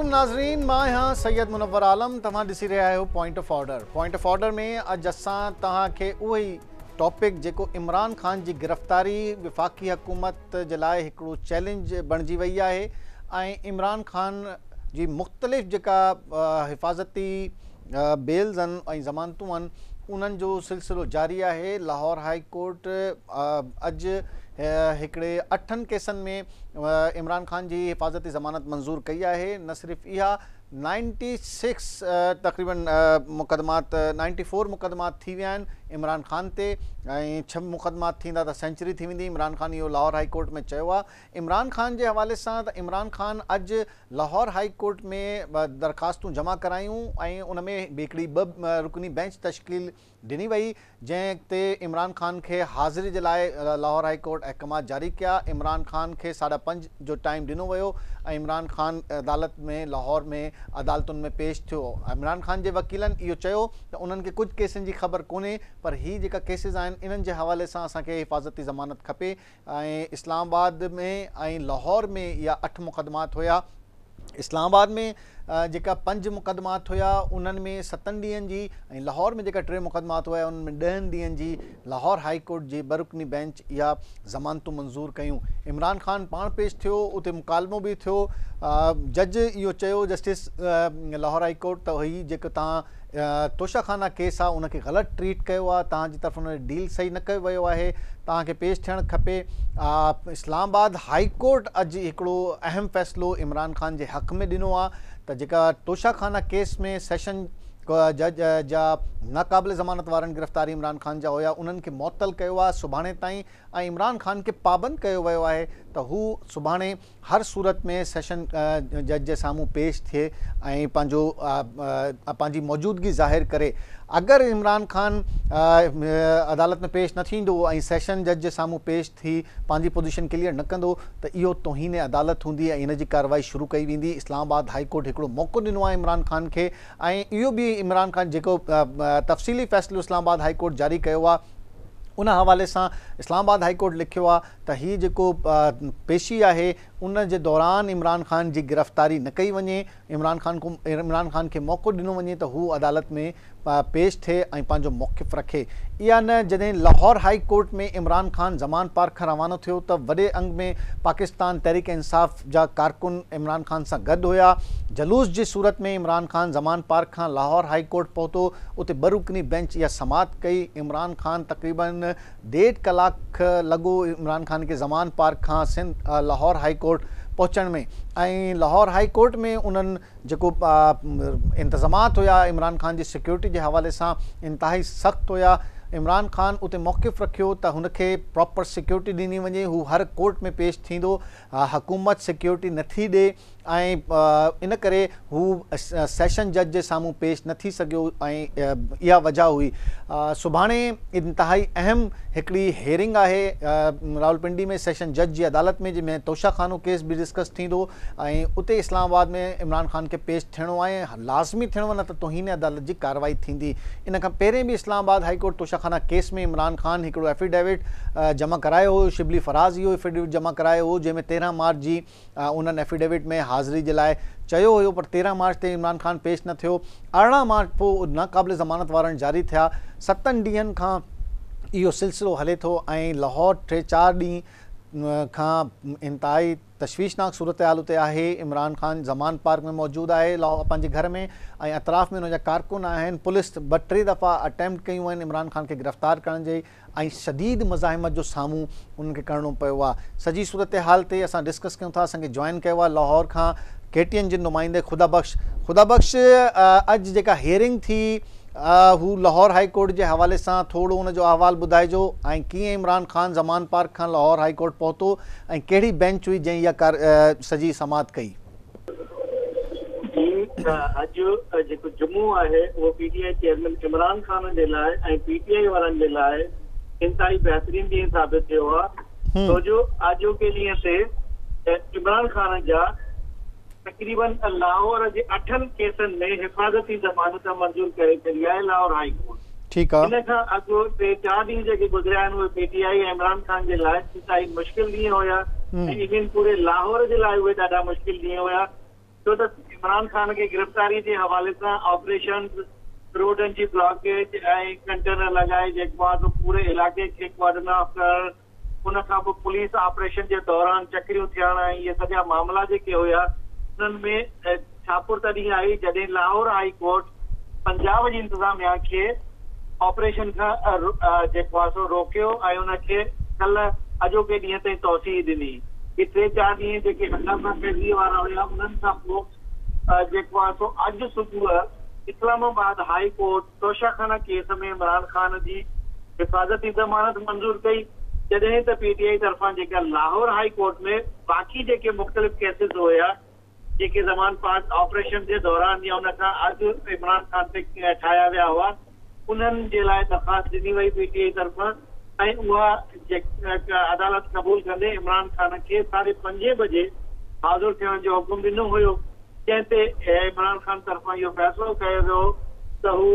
अस्सलामुअलैकुम नाज़रीन, मां यहाँ सैयद मुनव्वर आलम। तव्हां ॾिसी रहिया आहियो point of order. Point of order में अॼु असां तव्हांखे उहो टॉपिक जेको इमरान ख़ान जी गिरफ़्तारी वफ़ाक़ी हुकूमत जे लाइ हिकिड़ो चैलेंज बणिजी वई आहे ऐं इमरान ख़ान जी मुख़्तलिफ़ जेका हिफ़ाज़ती बेल्स आहिनि ऐं ज़मानतूं आहिनि उन्हनि जो सिलसिलो जारी आहे। लाहौर हाई कोर्ट अॼु हिकिड़े 8 केसनि में इमरान ख़ान जी हिफ़ाज़ती ज़मानत मंज़ूर कई आहे। न सिर्फ़ु इहा 96 तक़रीबन मुक़दमात 94 मुक़दमात थी विया आहिनि इमरान ख़ान ते ऐं 6 मुक़दमात थींदा त सेंचुरी थी वेंदी। इमरान ख़ान इहो लाहौर हाई कोर्ट में चयो आहे। इमरान ख़ान जे हवाले सां त इमरान ख़ान अॼु लाहौर हाई कोर्ट में दरख़्वास्तूं जमा करायूं ऐं उन में हिकिड़ी 2 रुकनी बेंच तश्कील ॾिनी वई जंहिं ते इमरान ख़ान खे हाज़िरी जे लाइ लाहौर हाई कोर्ट अहकामात जारी कया। इमरान ख़ान खे 5:30 जो टाइम ॾिनो वियो ऐं इमरान ख़ान अदालत में लाहौर में अदालतुनि में पेश थियो। इमरान ख़ान जे वकीलनि इहो चयो त उन्हनि खे कुझु केसनि जी ख़बर कोन्हे, पर ही जेका केसिस आहिनि इन्हनि जे हवाले सां असांखे हिफ़ाज़ती ज़मानत खपे। ऐं इस्लामाबाद में ऐं लाहौर में इहा 8 मुक़दमात हुया। इस्लामाबाद में जेका 5 मुक़दमात हुया उन्हनि में 7 ॾींहंनि जी ऐं लाहौर में जेका 3 मुक़दमात हुया उन्हनि में 10 ॾींहंनि जी लाहौर हाई कोर्ट जी 2 रुकनी बेंच इहा ज़मानतूं मंज़ूर कयूं। इमरान ख़ान पाण पेश थियो, उते मुकालमो बि थियो। जज इहो चयो जस्टिस लाहौर हाई कोर्ट त ही जेको तव्हां तोशाखाना केस आहे उनखे ग़लति ट्रीट कयो आहे, तव्हांजी तरफ़ उन डील सही न कयो वियो आहे, तव्हांखे पेश थियणु खपे। इस्लामाबाद हाई कोर्ट अॼु हिकिड़ो अहम फ़ैसिलो इमरान ख़ान जे हक़ में ॾिनो आहे त जेका तोशाखाना केस में सेशन जज जा नाक़ाबिल ज़मानत वारनि गिरफ़्तारी इमरान ख़ान जा हुया उन्हनि खे मुअत्तल कयो आहे सुभाणे ताईं ऐं इमरान ख़ान खे पाबंद कयो वियो आहे त हू सुभाणे हर सूरत में सेशन जज जे साम्हूं पेश थिए ऐं पंहिंजी मौजूदगी ज़ाहिर करे। अगरि इमरान ख़ान अदालत में पेश न थींदो ऐं सेशन जज जे साम्हूं पेश थी पंहिंजी पोजीशन क्लियर न कंदो त इहो तौहीन अदालत हूंदी ऐं इन जी कार्रवाई शुरू कई वेंदी। इस्लामाबाद हाई कोर्ट हिकिड़ो मौक़ो ॾिनो आहे इमरान ख़ान खे ऐं इहो बि इमरान ख़ान जेको तफ़सीली फ़ैसिलो इस्लामाबाद हाई कोर्ट जारी कयो आहे उन हवाले सां इस्लामाबाद हाई कोर्ट लिखियो आहे त हीअ जेको पेशी आहे उन जे दौरान इमरान ख़ान जी गिरफ़्तारी न कई वञे, इमरान ख़ान खे मौक़ो ॾिनो वञे त हू अदालत में पेश थिए ऐं पंहिंजो मौक़िफ़ रखे। इहा न जॾहिं लाहौर हाई कोर्ट में इमरान ख़ान ज़मान पार्क खां रवानो थियो त वॾे अंग में पाकिस्तान तहरीक इंसाफ़ जा कारकुन इमरान ख़ान सां गॾु हुया। जलूस जी सूरत में इमरान ख़ान ज़मान पार्क खां लाहौर हाई कोर्ट पहुतो, उते 2 रुकनी बेंच इहा समात कई। इमरान ख़ान तक़रीबन 1.5 कलाक लॻो इमरान ख़ान खे ज़मान पार्क खां लाहौर हाई कोर्ट पहुचण में ऐं लाहौर हाई कोर्ट में उन्हनि जेको इंतज़ामात हुया इमरान ख़ान जी सिक्योरिटी जे हवाले सां इंतिहाई सख़्तु हुया। इमरान ख़ान उते मौक़िफ़ रखियो त हुनखे प्रॉपर सिक्योरिटी ॾिनी वञे, हू हर कोर्ट में पेश थींदो, हुकूमत सिक्योरिटी नथी ॾिए ऐं इन करे हू सेशन जज जे साम्हूं पेश न थी सघियो ऐं इहा वजह हुई। सुभाणे इंतिहाई अहम हिकिड़ी हेयरिंग आहे रावलपिंडी में सेशन जज जी अदालत में जंहिंमें तोशाखानो केस बि डिस्कस थींदो ऐं उते इस्लामाबाद में इमरान ख़ान खे पेश थियणो आहे, लाज़मी थियणो न त तौहीन अदालत जी कार्रवाई थींदी। इन खां पहिरें बि Islamabad high court Toshakhana case में इमरान ख़ान हिकिड़ो एफिडेविट जमा करायो हो, शिबली फराज़ इहो एफिडेविट जमा करायो हो जंहिंमें 13 मार्च जी उन्हनि एफिडेविट में हाज़िरी जे लाइ चयो हुयो, पर 13 मार्च ते इमरान ख़ान पेश न थियो। 18 मार्च पोइ नाक़ाबिल ज़मानत वारनि जारी थिया। 7 ॾींहंनि खां इहो सिलसिलो हले थो ऐं लाहौर 3-4 ॾींहं खां इंतिहाई तशवीशनाक सूरत हाल उते आहे। इमरान ख़ान ज़मान पार्क में मौजूदु आहे पंहिंजे घर में ऐं अतराफ़ में हुनजा कारकुन आहिनि। पुलिस 2-3 दफ़ा अटैम्प्ट कयूं आहिनि इमरान ख़ान खे गिरफ़्तार करण जे ऐं शदीद मज़ाहिमत जो साम्हूं उन्हनि खे करिणो पियो आहे। सॼी सूरत हाल ते असां डिस्कस कयूं था। असांखे जॉइन कयो आहे लाहौर खां KTN जे नुमाइंदे ख़ुदा बख़्श। अॼु जेका हेयरिंग थी हू लाहौर हाई कोर्ट जे हवाले सां थोरो हुनजो अहवाल ॿुधाइजो ऐं कीअं इमरान ख़ान ज़मान पार्क खां लाहौर हाई कोर्ट पहुतो ऐं कहिड़ी बेंच हुई जंहिं इहा सॼी समात कई। अॼु जेको जुमो आहे उहो PTI चेयरमैन इमरान ख़ान जे लाइ ऐं PTI वारनि जे लाइ इंतिहाई बहितरीन ॾींहुं साबित थियो आहे। छो जो अॼोके ॾींहं ते इमरान ख़ान जा तक़रीबन लाहौर जे 8 केसनि में हिफ़ाज़ती ज़मानत मंज़ूर करे छॾी आहे लाहौर हाई कोर्ट। ठीकु आहे। इन खां अॻु 3-4 ॾींहं जेके गुज़रिया आहिनि उहे PTI ऐं इमरान ख़ान जे लाइ इंतिहाई मुश्किल ॾींहं हुया ऐं इवन पूरे लाहौर जे लाइ उहे ॾाढा मुश्किल ॾींहं हुया। छो त इमरान खान खे गिरफ़्तारी जे हवाले सां ऑपरेशन रोडनि जी ब्लॉकेज ऐं कंटेनर लॻाए जेको आहे पूरे इलाइक़े खे कोऑर्डिनेट ऑफ करणु, उन खां पोइ पुलिस ऑपरेशन जे दौरान चक्रियूं थियण ऐं इहे सॼा मामला जेके हुया उन्हनि में छापुर तॾहिं आई जॾहिं लाहौर हाई कोर्ट पंजाब जी इंतिज़ामिया खे ऑपरेशन खां जेको आहे सो रोकियो ऐं उनखे कल्ह अॼोके ॾींहं ताईं तौसीह ॾिनी। ही 3-4 ॾींहं जेके हंगामाबाज़ी वारा हुया उन्हनि खां पोइ जेको आहे सो अॼु सुबुह Islamabad high court Toshakhana case में इमरान खान जी हिफ़ाज़ती ज़मानत मंज़ूर कई, जॾहिं त PTI तरफ़ां जेका लाहौर हाई कोर्ट में बाक़ी जेके मुख़्तलिफ़ केसिस हुया जेके ज़मान पास ऑपरेशन जे दौरान या उन खां अॻु इमरान खान ते ठाहिया विया हुआ उन्हनि जे लाइ दरख़्वास्त ॾिनी वई PTI तरफ़ां, ऐं उहा अदालत क़बूल कंदे इमरान खान खे 5:30 बजे हाज़िर थियण जो हुकुम ॾिनो हुयो, जंहिं ते इमरान खान तरफ़ां इहो फ़ैसिलो कयो वियो त हू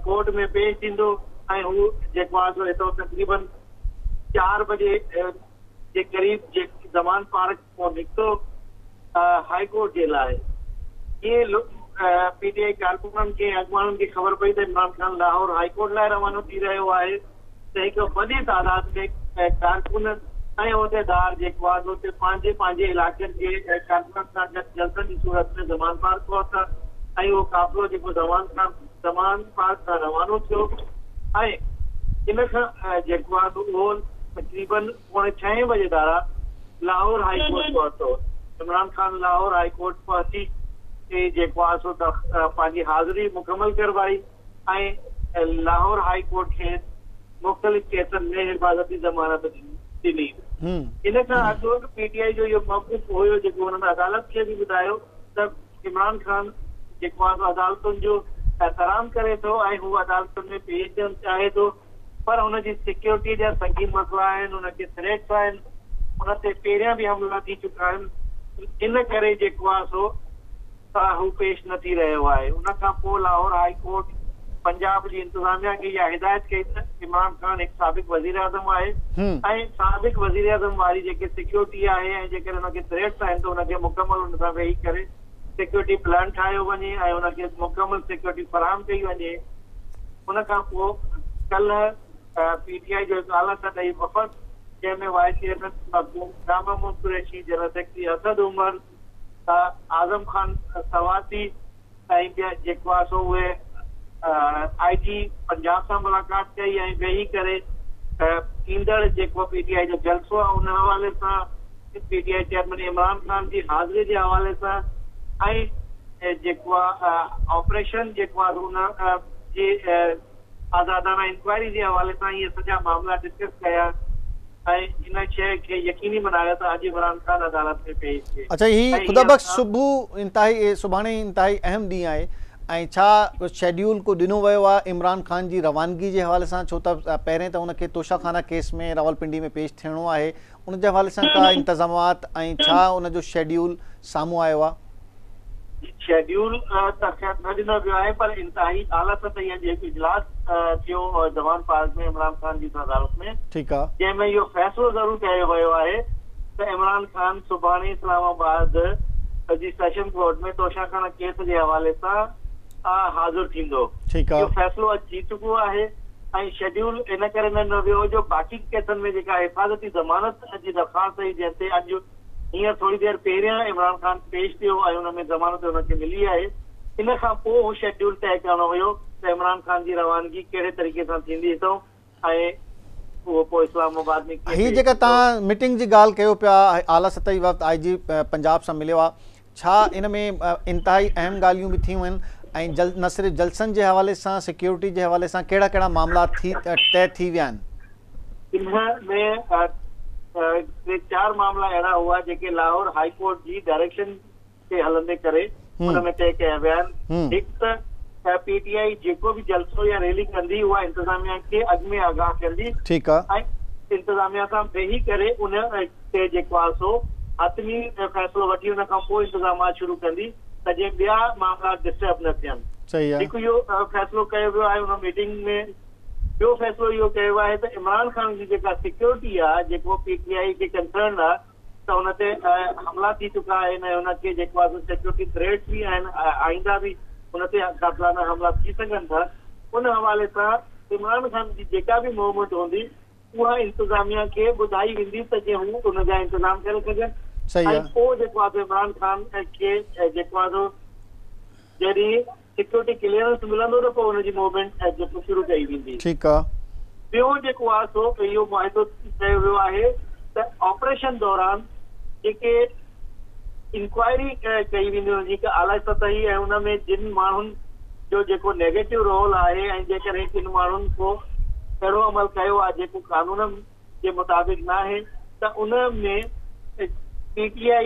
कोर्ट में पेश थींदो ऐं हू जेको आहे हितां तक़रीबन 4 बजे जे क़रीब जे ज़मान पार्क मां निकितो हाई कोर्ट जे लाइ। इहे PTI कारकुननि खे अॻुवाननि खे ख़बर पई त इमरान खान लाहौर हाई कोर्ट लाइ रवानो थी रहियो आहे, त हिकु वॾी तादाद में कारकुन ऐं उहिदेदार जेको आहे उते पंहिंजे इलाइक़नि जे कारकुननि सां गॾु जलसनि जी सूरत में ज़मान पार्क पहुता ऐं उहो काफ़िलो जेको ज़मान पार्क खां रवानो थियो ऐं इन खां जेको आहे उहो तक़रीबन 5:45 बजे दारा लाहौर हाई कोर्ट पहुतो। इमरान खान लाहौर हाई कोर्ट पहुची जेको आहे सो पंहिंजी हाज़िरी मुकमल करवाई ऐं लाहौर हाई कोर्ट खे मुख़्तलिफ़ केसनि में हिफ़ाज़ती ज़मानत ॾिनी। इन खां अॻु PTI जो इहो मौक़िफ़ हुयो जेको हुन में अदालत खे बि ॿुधायो त इमरान खान जेको आहे अदालतुनि जो एहतराम करे थो ऐं हू अदालतुनि में पेश थियणु चाहे थो, पर हुनजी सिक्योरिटी जा संगीन मसइला आहिनि, हुनखे थ्रेट्स आहिनि, हुन ते पहिरियां बि हमला थी चुका आहिनि, इन करे जेको आहे सो हू पेश न थी रहियो आहे। उन खां पोइ लाहौर हाई कोर्ट पंजाब जी इंतिज़ामिया खे इहा हिदायत कई त इमरान खान हिकु साबिक़ वज़ीर आज़म आहे ऐं साबिक़ वज़ीर आज़म वारी जेके सिक्योरिटी आहे ऐं जेकॾहिं हुनखे थ्रेट्स आहिनि त हुनखे मुकमल हुन सां वेही करे सिक्योरिटी प्लान ठाहियो वञे ऐं हुनखे मुकमल सिक्योरिटी फराहम कई वञे। उन खां पोइ कल्ह PTI जो हिकु आला सतही वफ़द जंहिंमें vice chairman Jama Qureshi, general secretary Asad Umar, Azam Khan Swati ऐं जेको आहे सो उहे IG पंजाब सां मुलाक़ात कई ऐं वेही करे ईंदड़ जेको PTI जो जलसो आहे उन हवाले सां PTI चेयरमैन इमरान खान जी हाज़िरी जे हवाले सां ऐं जेको आहे ऑपरेशन जेको आहे उन जी आज़ादाना इंक्वायरी जे हवाले सां इहे सॼा मामला डिस्कस कया ऐं इन शइ खे यकीनी बनायो त अॼु इमरान खान अदालत में पेश थिए। अच्छा, ही ख़ुदाबख़्श सुभाणे इंतहाई अहम ॾींहुं आहे ऐं छा शेड्यूल को ॾिनो वियो आहे इमरान खान जी रवानगी जे हवाले सां, छो त पहिरें त उनखे तोशाखाना केस में रावलपिंडी में पेश थियणो आहे, उन जे हवाले सां का इंतज़ामात ऐं छा उनजो शेड्यूल साम्हूं आयो आहे? शेड्यूल त ख़ैर न ॾिनो वियो आहे, पर इंतहाई आला सतही जेको इजलास थियो जवान पार्क में इमरान खान जी अदालत में, ठीकु आहे, जंहिंमें इहो फ़ैसिलो ज़रूरु कयो वियो आहे त इमरान खान सुभाणे इस्लामाबाद जी सेशन कोर्ट में तोशाखाना केस जे हवाले सां हाज़िर थींदो। इहो फ़ैसिलो अॼु थी चुको आहे ऐं शेड्यूल इन करे न ॾिनो वियो जो बाक़ी केसनि में जेका हिफ़ाज़ती ज़मानत जी दरख़्वास्त हुई जंहिं ते अॼु हींअर थोरी देरि पहिरियां इमरान खान पेश थियो ऐं हुन में ज़मानत हुनखे मिली आहे, इन खां पोइ हू शेड्यूल तय करणो हुयो त इमरान खान जी रवानगी कहिड़े तरीक़े सां थींदी हितां ऐं उहो पोइ इस्लामाबाद में हीअ जेका तव्हां मीटिंग जी ॻाल्हि कयो पिया आला सतही वक़्तु IG पंजाब सां मिलियो आहे, छा इन में इंतहाई अहम ॻाल्हियूं बि थियूं आहिनि ऐं न सिर्फ़ु जलसनि जे हवाले सां सिक्योरिटी जे हवाले सां कहिड़ा कहिड़ा मामला तय थी विया आहिनि? इन में 4 मामला अहिड़ा हुआ जेके लाहौर हाई कोर्ट जी डायरेक्शन के हलंदे करे हुन में तय कया विया आहिनि। हिकु त PTI जेको बि जलसो या रैली कंदी उहा इंतिज़ामिया खे अॻु में आगाह कंदी, ठीकु आहे, ऐं इंतिज़ामिया सां वेही करे उन ते जेको आहे सो हतमी फ़ैसिलो वठी उन खां पोइ इंतिज़ामात शुरू कंदी त जीअं ॿिया मामला डिस्टर्ब न थियनि। सही आहे, हिकु इहो फ़ैसिलो कयो वियो आहे हुन मीटिंग में। ॿियो फ़ैसिलो इहो कयो आहे त इमरान खान जी जेका सिक्योरिटी आहे जेको PTI खे कंसर्न आहे त हुन ते हमला थी चुका आहिनि ऐं हुनखे जेको आहे सिक्योरिटी थ्रेट्स बि आहिनि, आईंदा बि हुन ते कातलाना हमला थी सघनि था। उन हवाले सां इमरान ख़ान जी जेका बि मूवमेंट हूंदी उहा इंतिज़ामिया खे ॿुधाई वेंदी त जीअं हू हुनजा इंतज़ाम करे सघनि। ऐं पोइ जेको आहे इमरान ख़ान खे जेको आहे जॾहिं सिक्योरिटी क्लियरेंस मिलंदो त पोइ हुनजी मूवमेंट जेको शुरू कई वेंदी। ठीकु आहे। ॿियो जेको आहे सो इहो मुआहिदो कयो वियो आहे त ऑपरेशन दौरान जेके इंक्वायरी कई वेंदी हुनजी हिकु आला सतही ऐं हुन में जिन माण्हुनि जो जेको नेगेटिव रोल आहे ऐं जेकॾहिं किन माण्हुनि को अहिड़ो अमल कयो आहे जेको कानून जे मुताबिक़ न आहे त उन में PTI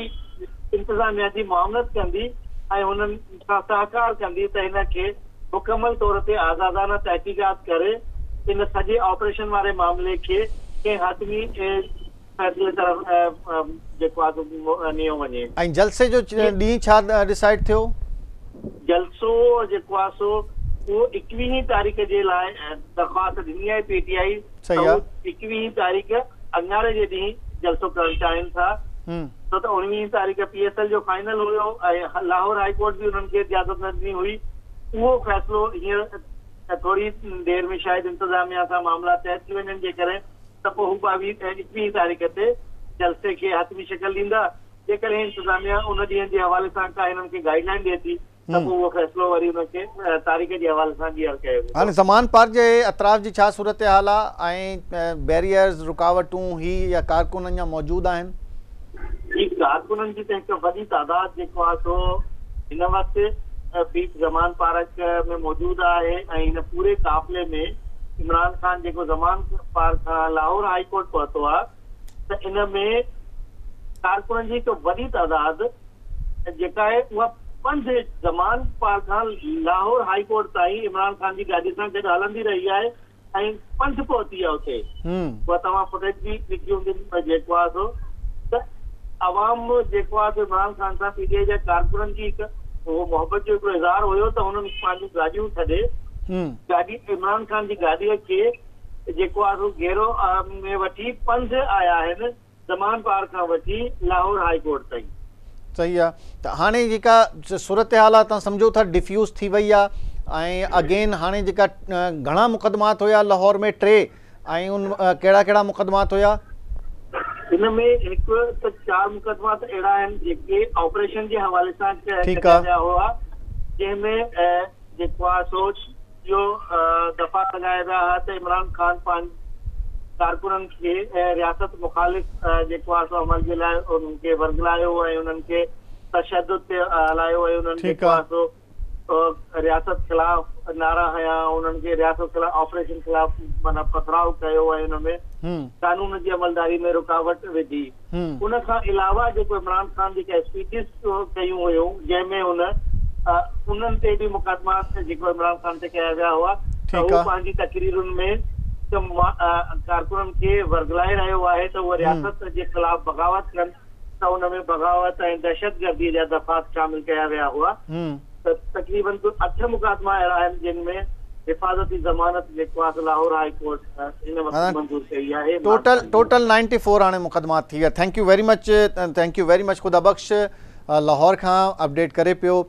इंतिज़ामिया जी मुआवनत कंदी ऐं हुननि सां सहकार कंदी त हिनखे मुकमल तौर ते आज़ादाना तहक़ीक़ात करे इन सॼे ऑपरेशन वारे मामले खे कंहिं हतमी फैसले तरफ़ जेको आहे नियो वञे। ऐं जलसे जो ॾींहुं छा डिसाइड थियो? जलसो जेको आहे सो उहो 21 तारीख़ जे लाइ दरख़्वास्त ॾिनी आहे PTI। 21 तारीख़ अङारे जे ॾींहुं जलसो करणु चाहिनि था छो त 19 तारीख़ PSL जो फाइनल हुयो ऐं लाहौर हाई कोर्ट भी उन्हनि खे इजाज़त न ॾिनी हुई। उहो फ़ैसिलो हींअर थोरी देर में शायदि इंतिज़ामिया सां मामला तइ थी वञनि जे करे त पोइ हू 21 तारीख़ ते जलसे खे हतमी शिकल ॾींदा। जेकॾहिं इंतिज़ामिया उन ॾींहं जे हवाले सां का हिननि खे गाइडलाइन ॾिए थी त पोइ उहो फ़ैसिलो वरी हुनखे तारीख़ जे हवाले सां ॿीहर कयो वेंदो। हाणे ज़मान पार्क जे अतराफ़ जी छा सूरत हाल आहे ऐं बैरियर्स रुकावटूं ही या कारकुननि जा मौजूदु आहिनि? ही कारकुननि जी त हिकु वॾी तादाद जेको आहे सो हिन वक़्तु बीच ज़मान पार्क में मौजूदु आहे ऐं हिन पूरे काफ़िले में इमरान ख़ान जेको ज़मान पार्क खां लाहौर हाई कोर्ट पहुतो आहे त इन में कारकुननि जी हिकु वॾी तादाद जेका आहे उहा पंध ज़मान पार्क खां लाहौर हाई कोर्ट ताईं इमरान ख़ान जी गाॾी सां गॾु हलंदी रही आहे ऐं पंध पहुती आहे उते। उहा तव्हां फुटेज बि ॾिठी हूंदी जेको आहे सो त अवाम जेको आहे इमरान ख़ान सां PTI जा कारकुननि जी हिकु उहो मोहबत जो हिकिड़ो इज़हार हुयो त हुननि पंहिंजूं गाॾियूं छॾे गाॾी इमरान ख़ान जी गाॾीअ खे जेको आहे सो घेरो में वठी पंध आया आहिनि ज़मान पार्क खां वठी लाहौर हाई कोर्ट ताईं। सही आहे। त हाणे जेका सूरत हाल आहे तव्हां सम्झो था डिफ्यूज़ थी वई आहे ऐं अगेन हाणे जेका घणा मुक़दमात हुया लाहौर में 3 ऐं उन कहिड़ा कहिड़ा मुक़दमात हुया? हिन में हिकु त 4 मुक़दमात अहिड़ा आहिनि जेके ऑपरेशन जे हवाले सां कया हुआ जंहिंमें जेको आहे सो जो दफ़ा लॻाया विया हुआ त इमरान ख़ान पंहिंजे कारकुननि खे रियासत मुखालिफ़ जेको आहे सो अमल जे लाइ उन्हनि खे वर्गलायो ऐं उन्हनि खे तशद्दुद ते हलायो ऐं उन्हनि जेको आहे सो रियासत ख़िलाफ़ नारा हया उन्हनि खे रियासत ख़िलाफ़ ऑपरेशन ख़िलाफ़ माना पथराव कयो ऐं हुन में कानून जी अमलदारी में रुकावट विधी। उन खां अलावा जेको इमरान ख़ान जेके स्पीचिस कयूं हुयूं जंहिंमें उन्हनि ते बि मुक़दमात जेको इमरान ख़ान ते कया विया हुआ त हू पंहिंजी तकरीरुनि में कारकुननि खे वर्गलाए रहियो आहे त उहा रियासत जे ख़िलाफ़ बग़ावत कनि त उन में बग़ावत ऐं दहशतगर्दी जा दफ़ात शामिल कया विया हुआ। त तक़रीबन 8 मुक़दमा अहिड़ा आहिनि जिन में हिफ़ाज़ती ज़मानत जेको आहे लाहौर हाई कोर्ट हिन वक़्तु मंज़ूर कई आहे। टोटल 94 हाणे मुक़दमात थी विया। थैंक यू वेरी मच ख़ुदा बख़्श लाहौर खां अपडेट करे पियो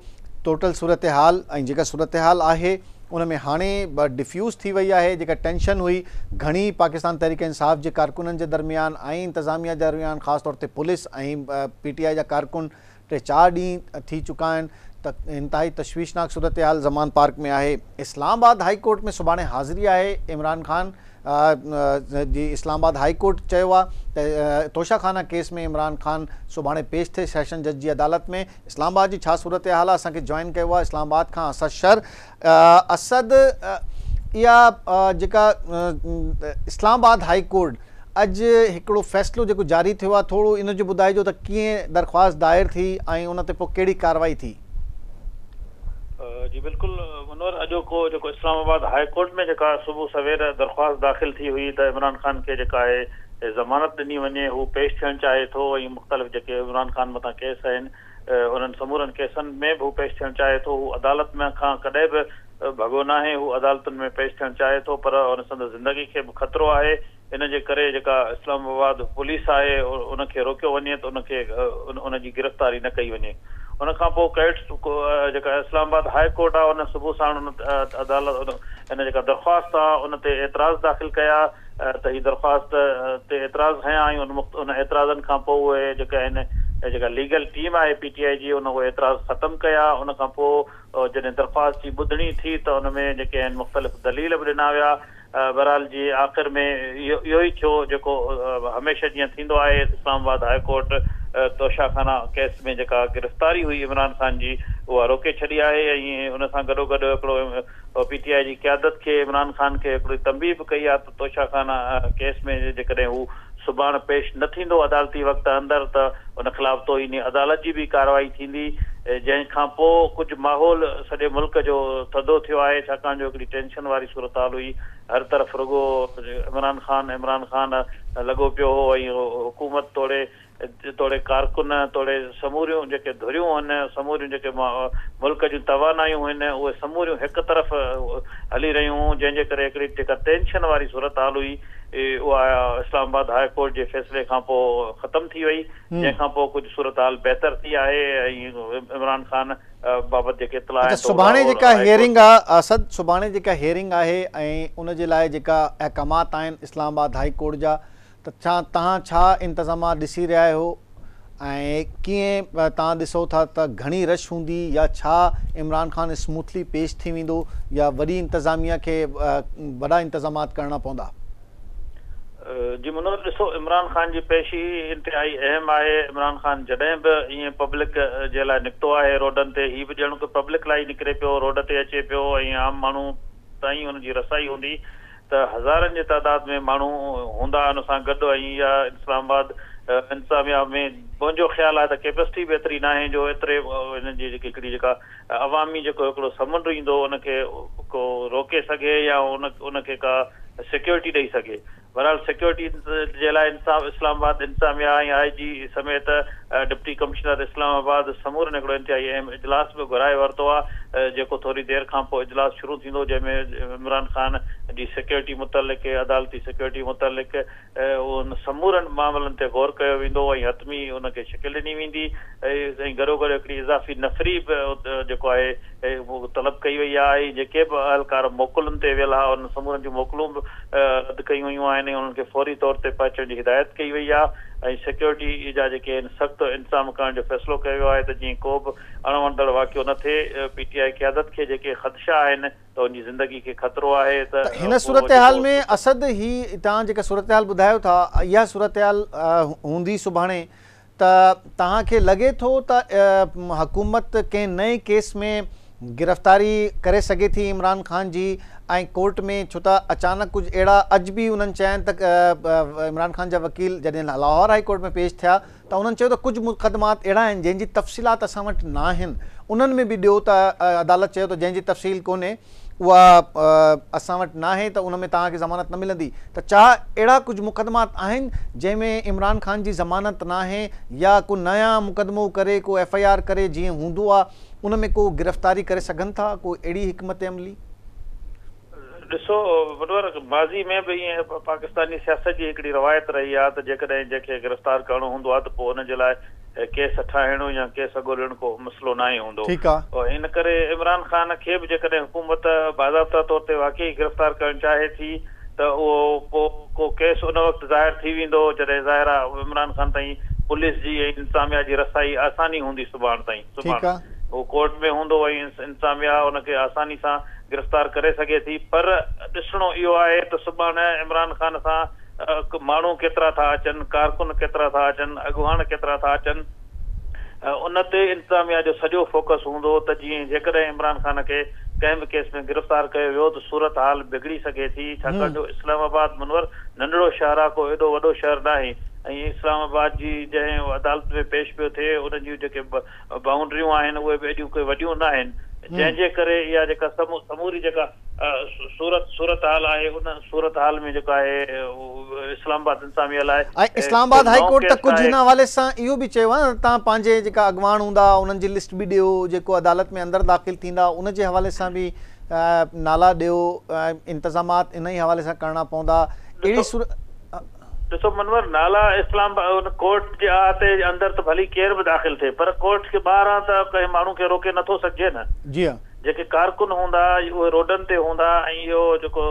टोटल सूरत हाल ऐं जेका सूरत हाल आहे उन में हाणे डिफ्यूज़ थी वई आहे। जेका टेंशन हुई घणी पाकिस्तान तहरीक इंसाफ़ जे कारकुननि जे दरमियान ऐं इंतिज़ामिया जे दरमियान ख़ासि तौर ते पुलिस ऐं PTI जा कारकुन 3-4 ॾींहं थी चुका आहिनि त इंतहाई तशवीशनाक सूरत हाल ज़मान पार्क में आहे। इस्लामाबाद हाई कोर्ट में सुभाणे हाज़िरी आहे इमरान ख़ान जी। इस्लामाबाद हाई कोर्ट चयो आहे त तोशाखाना केस में इमरान ख़ान सुभाणे पेश थिए सेशन जज जी अदालत में। इस्लामाबाद जी छा सूरत हाल आहे असांखे जॉइन कयो आहे इस्लामाबाद खां असद शर। असद इहा जेका इस्लामाबाद हाई कोर्ट अॼु हिकिड़ो फ़ैसिलो जेको जारी थियो आहे थोरो इन जो ॿुधाइजो त कीअं दरख़्वास्त दायर थी ऐं उन ते पोइ कहिड़ी कार्रवाई थी? जी बिल्कुल मनोहर, अॼोको जेको इस्लामाबाद हाई कोर्ट में जेका सुबुह सवेर दरख़्वास्त दाख़िल थी हुई त इमरान ख़ान खे जेका आहे ज़मानत ॾिनी वञे, हू पेश थियणु चाहे थो ऐं मुख़्तलिफ़ जेके इमरान ख़ान मथां केस आहिनि उन्हनि समूरनि केसनि में बि हू पेश थियणु चाहे थो। हू अदालत में खां कॾहिं बि भॻो न आहे, हू अदालतुनि में पेश थियणु चाहे थो पर हुन संदसि ज़िंदगी खे बि ख़तरो आहे इन जे करे जेका इस्लामाबाद पुलिस आहे उनखे रोकियो वञे त उनखे उनजी गिरफ़्तारी न कई वञे। उन खां पोइ कैट्स जेका इस्लामाबाद हाई कोर्ट आहे उन सुबुह साण उन अदालत इन जेका दरख़्वास्त आहे उन ते एतिराज़ दाख़िल कया त हीअ दरख़्वास्त ते एतिराज़ खयां आहियूं। उन एतिराज़नि खां पोइ उहे जेका आहिनि जेका लीगल टीम आहे PTI जी उन उहे एतिराज़ ख़तमु कया। उन खां पोइ जॾहिं दरख़्वास्त जी ॿुधणी थी त उन में जेके आहिनि मुख़्तलिफ़ दलील बि ॾिना विया। बहरहाल जी आख़िर में इहो ई थियो जेको हमेशह जीअं थींदो आहे। Islamabad high court Toshakhana case में जेका गिरफ़्तारी हुई इमरान ख़ान जी उहा रोके छॾी आहे ऐं उन सां गॾोगॾु हिकिड़ो PTI जी क़यादत खे इमरान ख़ान खे हिकिड़ी तंबीह बि कई आहे त तोशाखाना केस में जेकॾहिं हू सुभाणे पेश न थींदो अदालती वक़्त अंदरि त उन ख़िलाफ़ तोहीनी अदालत जी बि कार्रवाई थींदी। जंहिंखां पोइ कुझु माहौल सॼे मुल्क जो थधो थियो आहे छाकाणि जो हिकिड़ी टेंशन वारी सूरत हाल हुई। हर तरफ़ रुगो इमरान ख़ान लॻो पियो हो ऐं हुकूमत तोड़े कारकुन तोड़े समूरियूं जेके धुरियूं आहिनि समूरियूं जेके मुल्क जूं तवानायूं आहिनि उहे समूरियूं हिकु तरफ़ हली रहियूं जंहिंजे करे हिकिड़ी जेका टेंशन वारी सूरत हाल हुई उहा इस्लामाबाद हाई कोर्ट जे फैसले खां पोइ ख़तमु थी वई। जंहिंखां पोइ कुझु सूरत हाल बहितर थी आहे ऐं इमरान ख़ान बाबति जेके इतला सुभाणे जेका हियरिंग आहे असद सुभाणे जेका हियरिंग आहे ऐं उन जे लाइ जेका अहकामात आहिनि इस्लामाबाद हाई कोर्ट जा त तव्हां छा इंतज़ामात ॾिसी रहिया आहियो ऐं कीअं तव्हां ॾिसो था त घणी रश हूंदी या छा इमरान ख़ान स्मूथली पेश थी वेंदो या वॾी इंतज़ामिया खे वॾा इंतज़ामात करणा पवंदा? जी मनोज ॾिसो इमरान ख़ान जी पेशी इंतिहाई अहम आहे। इमरान ख़ान जॾहिं बि ईअं पब्लिक जे लाइ निकितो आहे रोडनि ते हीअ बि ॼण को पब्लिक लाइ निकिरे पियो रोड ते अचे पियो ऐं आम माण्हू ताईं हुनजी रसाई हूंदी त हज़ारनि जे तइदाद में माण्हू हूंदा हुन सां गॾु ऐं इहा इस्लामाबाद इंतिज़ामिया में मुंहिंजो ख़्यालु आहे त कैपेसिटी बि एतिरी न आहे जो एतिरे हिनजी जेकी हिकिड़ी जेका अवामी जेको हिकिड़ो समुंड ईंदो उनखे को रोके सघे या उनखे का सिक्योरिटी ॾेई सघे। बहरहाल सिक्योरिटी जे लाइ इस्लामाबाद इंतिज़ामिया ऐं IG समेत डिप्टी कमिश्नर इस्लामाबाद समूरनि हिकिड़ो इंतिहाई अहम इजलास बि घुराए वरितो आहे जेको थोरी देरि खां पोइ इजलास शुरू थींदो जंहिंमें इमरान ख़ान जी सिक्योरिटी मुतलिक़ अदालती सिक्योरिटी मुतलिक़ उन समूरनि मामलनि ते गौर कयो वेंदो ऐं हतमी उनखे शिकिल ॾिनी वेंदी ऐं गॾोगॾु हिकिड़ी इज़ाफ़ी नफ़री बि जेको आहे तलब कई वई आहे। जेके बि अहलकार मोकलुनि ते वियल आहे उन समूरनि जूं मोकलूं बि रद्द कयूं वयूं आहिनि उन्हनि खे फौरी तौर ते पहुचण जी हिदायत कई वई आहे ऐं सिक्योरिटी जा जेके आहिनि सख़्तु इंतज़ाम करण जो फ़ैसिलो कयो वियो आहे त जीअं को बि अणवंदड़ वाक़ियो न थिए। PTI क़यादत खे जेके ख़दशा आहिनि त उनजी ज़िंदगी खे ख़तरो आहे त हिन सूरत हाल में असद ही तव्हां जेका सूरत हाल ॿुधायो था इहा सूरत हाल हूंदी सुभाणे त तव्हांखे लॻे थो त हुकूमत कंहिं नए केस में गिरफ़्तारी करे सघे थी इमरान ख़ान जी ऐं कोर्ट में छो त अचानक कुझु अहिड़ा अॼु बि उन्हनि चयनि त इमरान ख़ान जा वकील जॾहिं लाहौर हाई कोर्ट में पेश थिया त उन्हनि चयो त कुझु मुक़दमात अहिड़ा आहिनि जंहिंजी तफ़सीलात असां वटि न आहिनि। उन्हनि में बि ॾियो त अदालत चयो त जंहिंजी तफ़सील कोन्हे उहा असां वटि न आहे त उन में तव्हांखे ज़मानत न मिलंदी। त छा अहिड़ा कुझु मुक़दमात आहिनि जंहिंमें इमरान ख़ान जी ज़मानत न आहे या को नया मुक़दमो करे को FIR करे जीअं हूंदो आहे उन में को गिरफ़्तारी करे सघनि था को अहिड़ी हिकमत अमली? ॾिसो वॾो माज़ी में बि ईअं पाकिस्तानी सियासत जी हिकिड़ी रवायत रही आहे त जेकॾहिं जंहिंखे गिरफ़्तार करणो हूंदो आहे त पोइ हुनजे लाइ केस ठाहिणो या केस ॻोल्हणु को मसइलो न आहे हूंदो। इन करे इमरान ख़ान खे बि जेकॾहिं हुकूमत बाज़ाब्ता तौर ते वाक़ई गिरफ़्तार करणु चाहे थी त उहो पोइ को केस उन वक़्तु ज़ाहिर थी वेंदो जॾहिं ज़ाहिर आहे इमरान ख़ान ताईं पुलिस जी ऐं इंतिज़ामिया जी रसाई आसानी हूंदी सुभाणे ताईं उहो कोर्ट में हूंदो ऐं इंतिज़ामिया उनखे आसानी सां गिरफ़्तार करे सघे थी। पर ॾिसणो इहो आहे त सुभाणे इमरान ख़ान सां माण्हू केतिरा था अचनि कारकुन केतिरा था अचनि अॻुवान केतिरा था अचनि उन ते इंतिज़ामिया जो सॼो फोकस हूंदो त जीअं जेकॾहिं इमरान ख़ान खे कंहिं बि केस में गिरफ़्तार कयो वियो त सूरत हाल बिगड़ी सघे थी छाकाणि जो इस्लामाबाद मनवर नंढड़ो शहर आहे को एॾो वॾो शहर न आहे ऐं इस्लामाबाद जी जंहिं अदालत में पेश पियो थिए उन जूं जेके बाउंड्रियूं आहिनि उहे बि एॾियूं कोई वॾियूं न आहिनि जंहिंजे करे इहा जेका समूरी जेका सूरत हाल आहे उन सूरत हाल में जेको आहे इस्लामाबाद इंतिज़ामिया लाइ इस्लामाबाद हाई कोर्ट त कुझु हिन हवाले सां इहो बि चयो आहे तव्हां पंहिंजे जेका अॻवान हूंदा उन्हनि जी लिस्ट बि ॾियो जेको अदालत में अंदरि दाख़िल थींदा उन जे हवाले सां बि नाला ॾियो इंतज़ामात इन ई हवाले सां करणा पवंदा। अहिड़ी ॾिसो मनवर, नाला इस्लाम कोर्ट जे अहाते अंदर त भली केर बि दाख़िल थिए, पर कोर्ट खे ॿाहिरां त कंहिं माण्हू खे रोके नथो सघिजे न। जी हाँ, जेके कारकुन हूंदा उहे रोडनि ते हूंदा, ऐं इहो जेको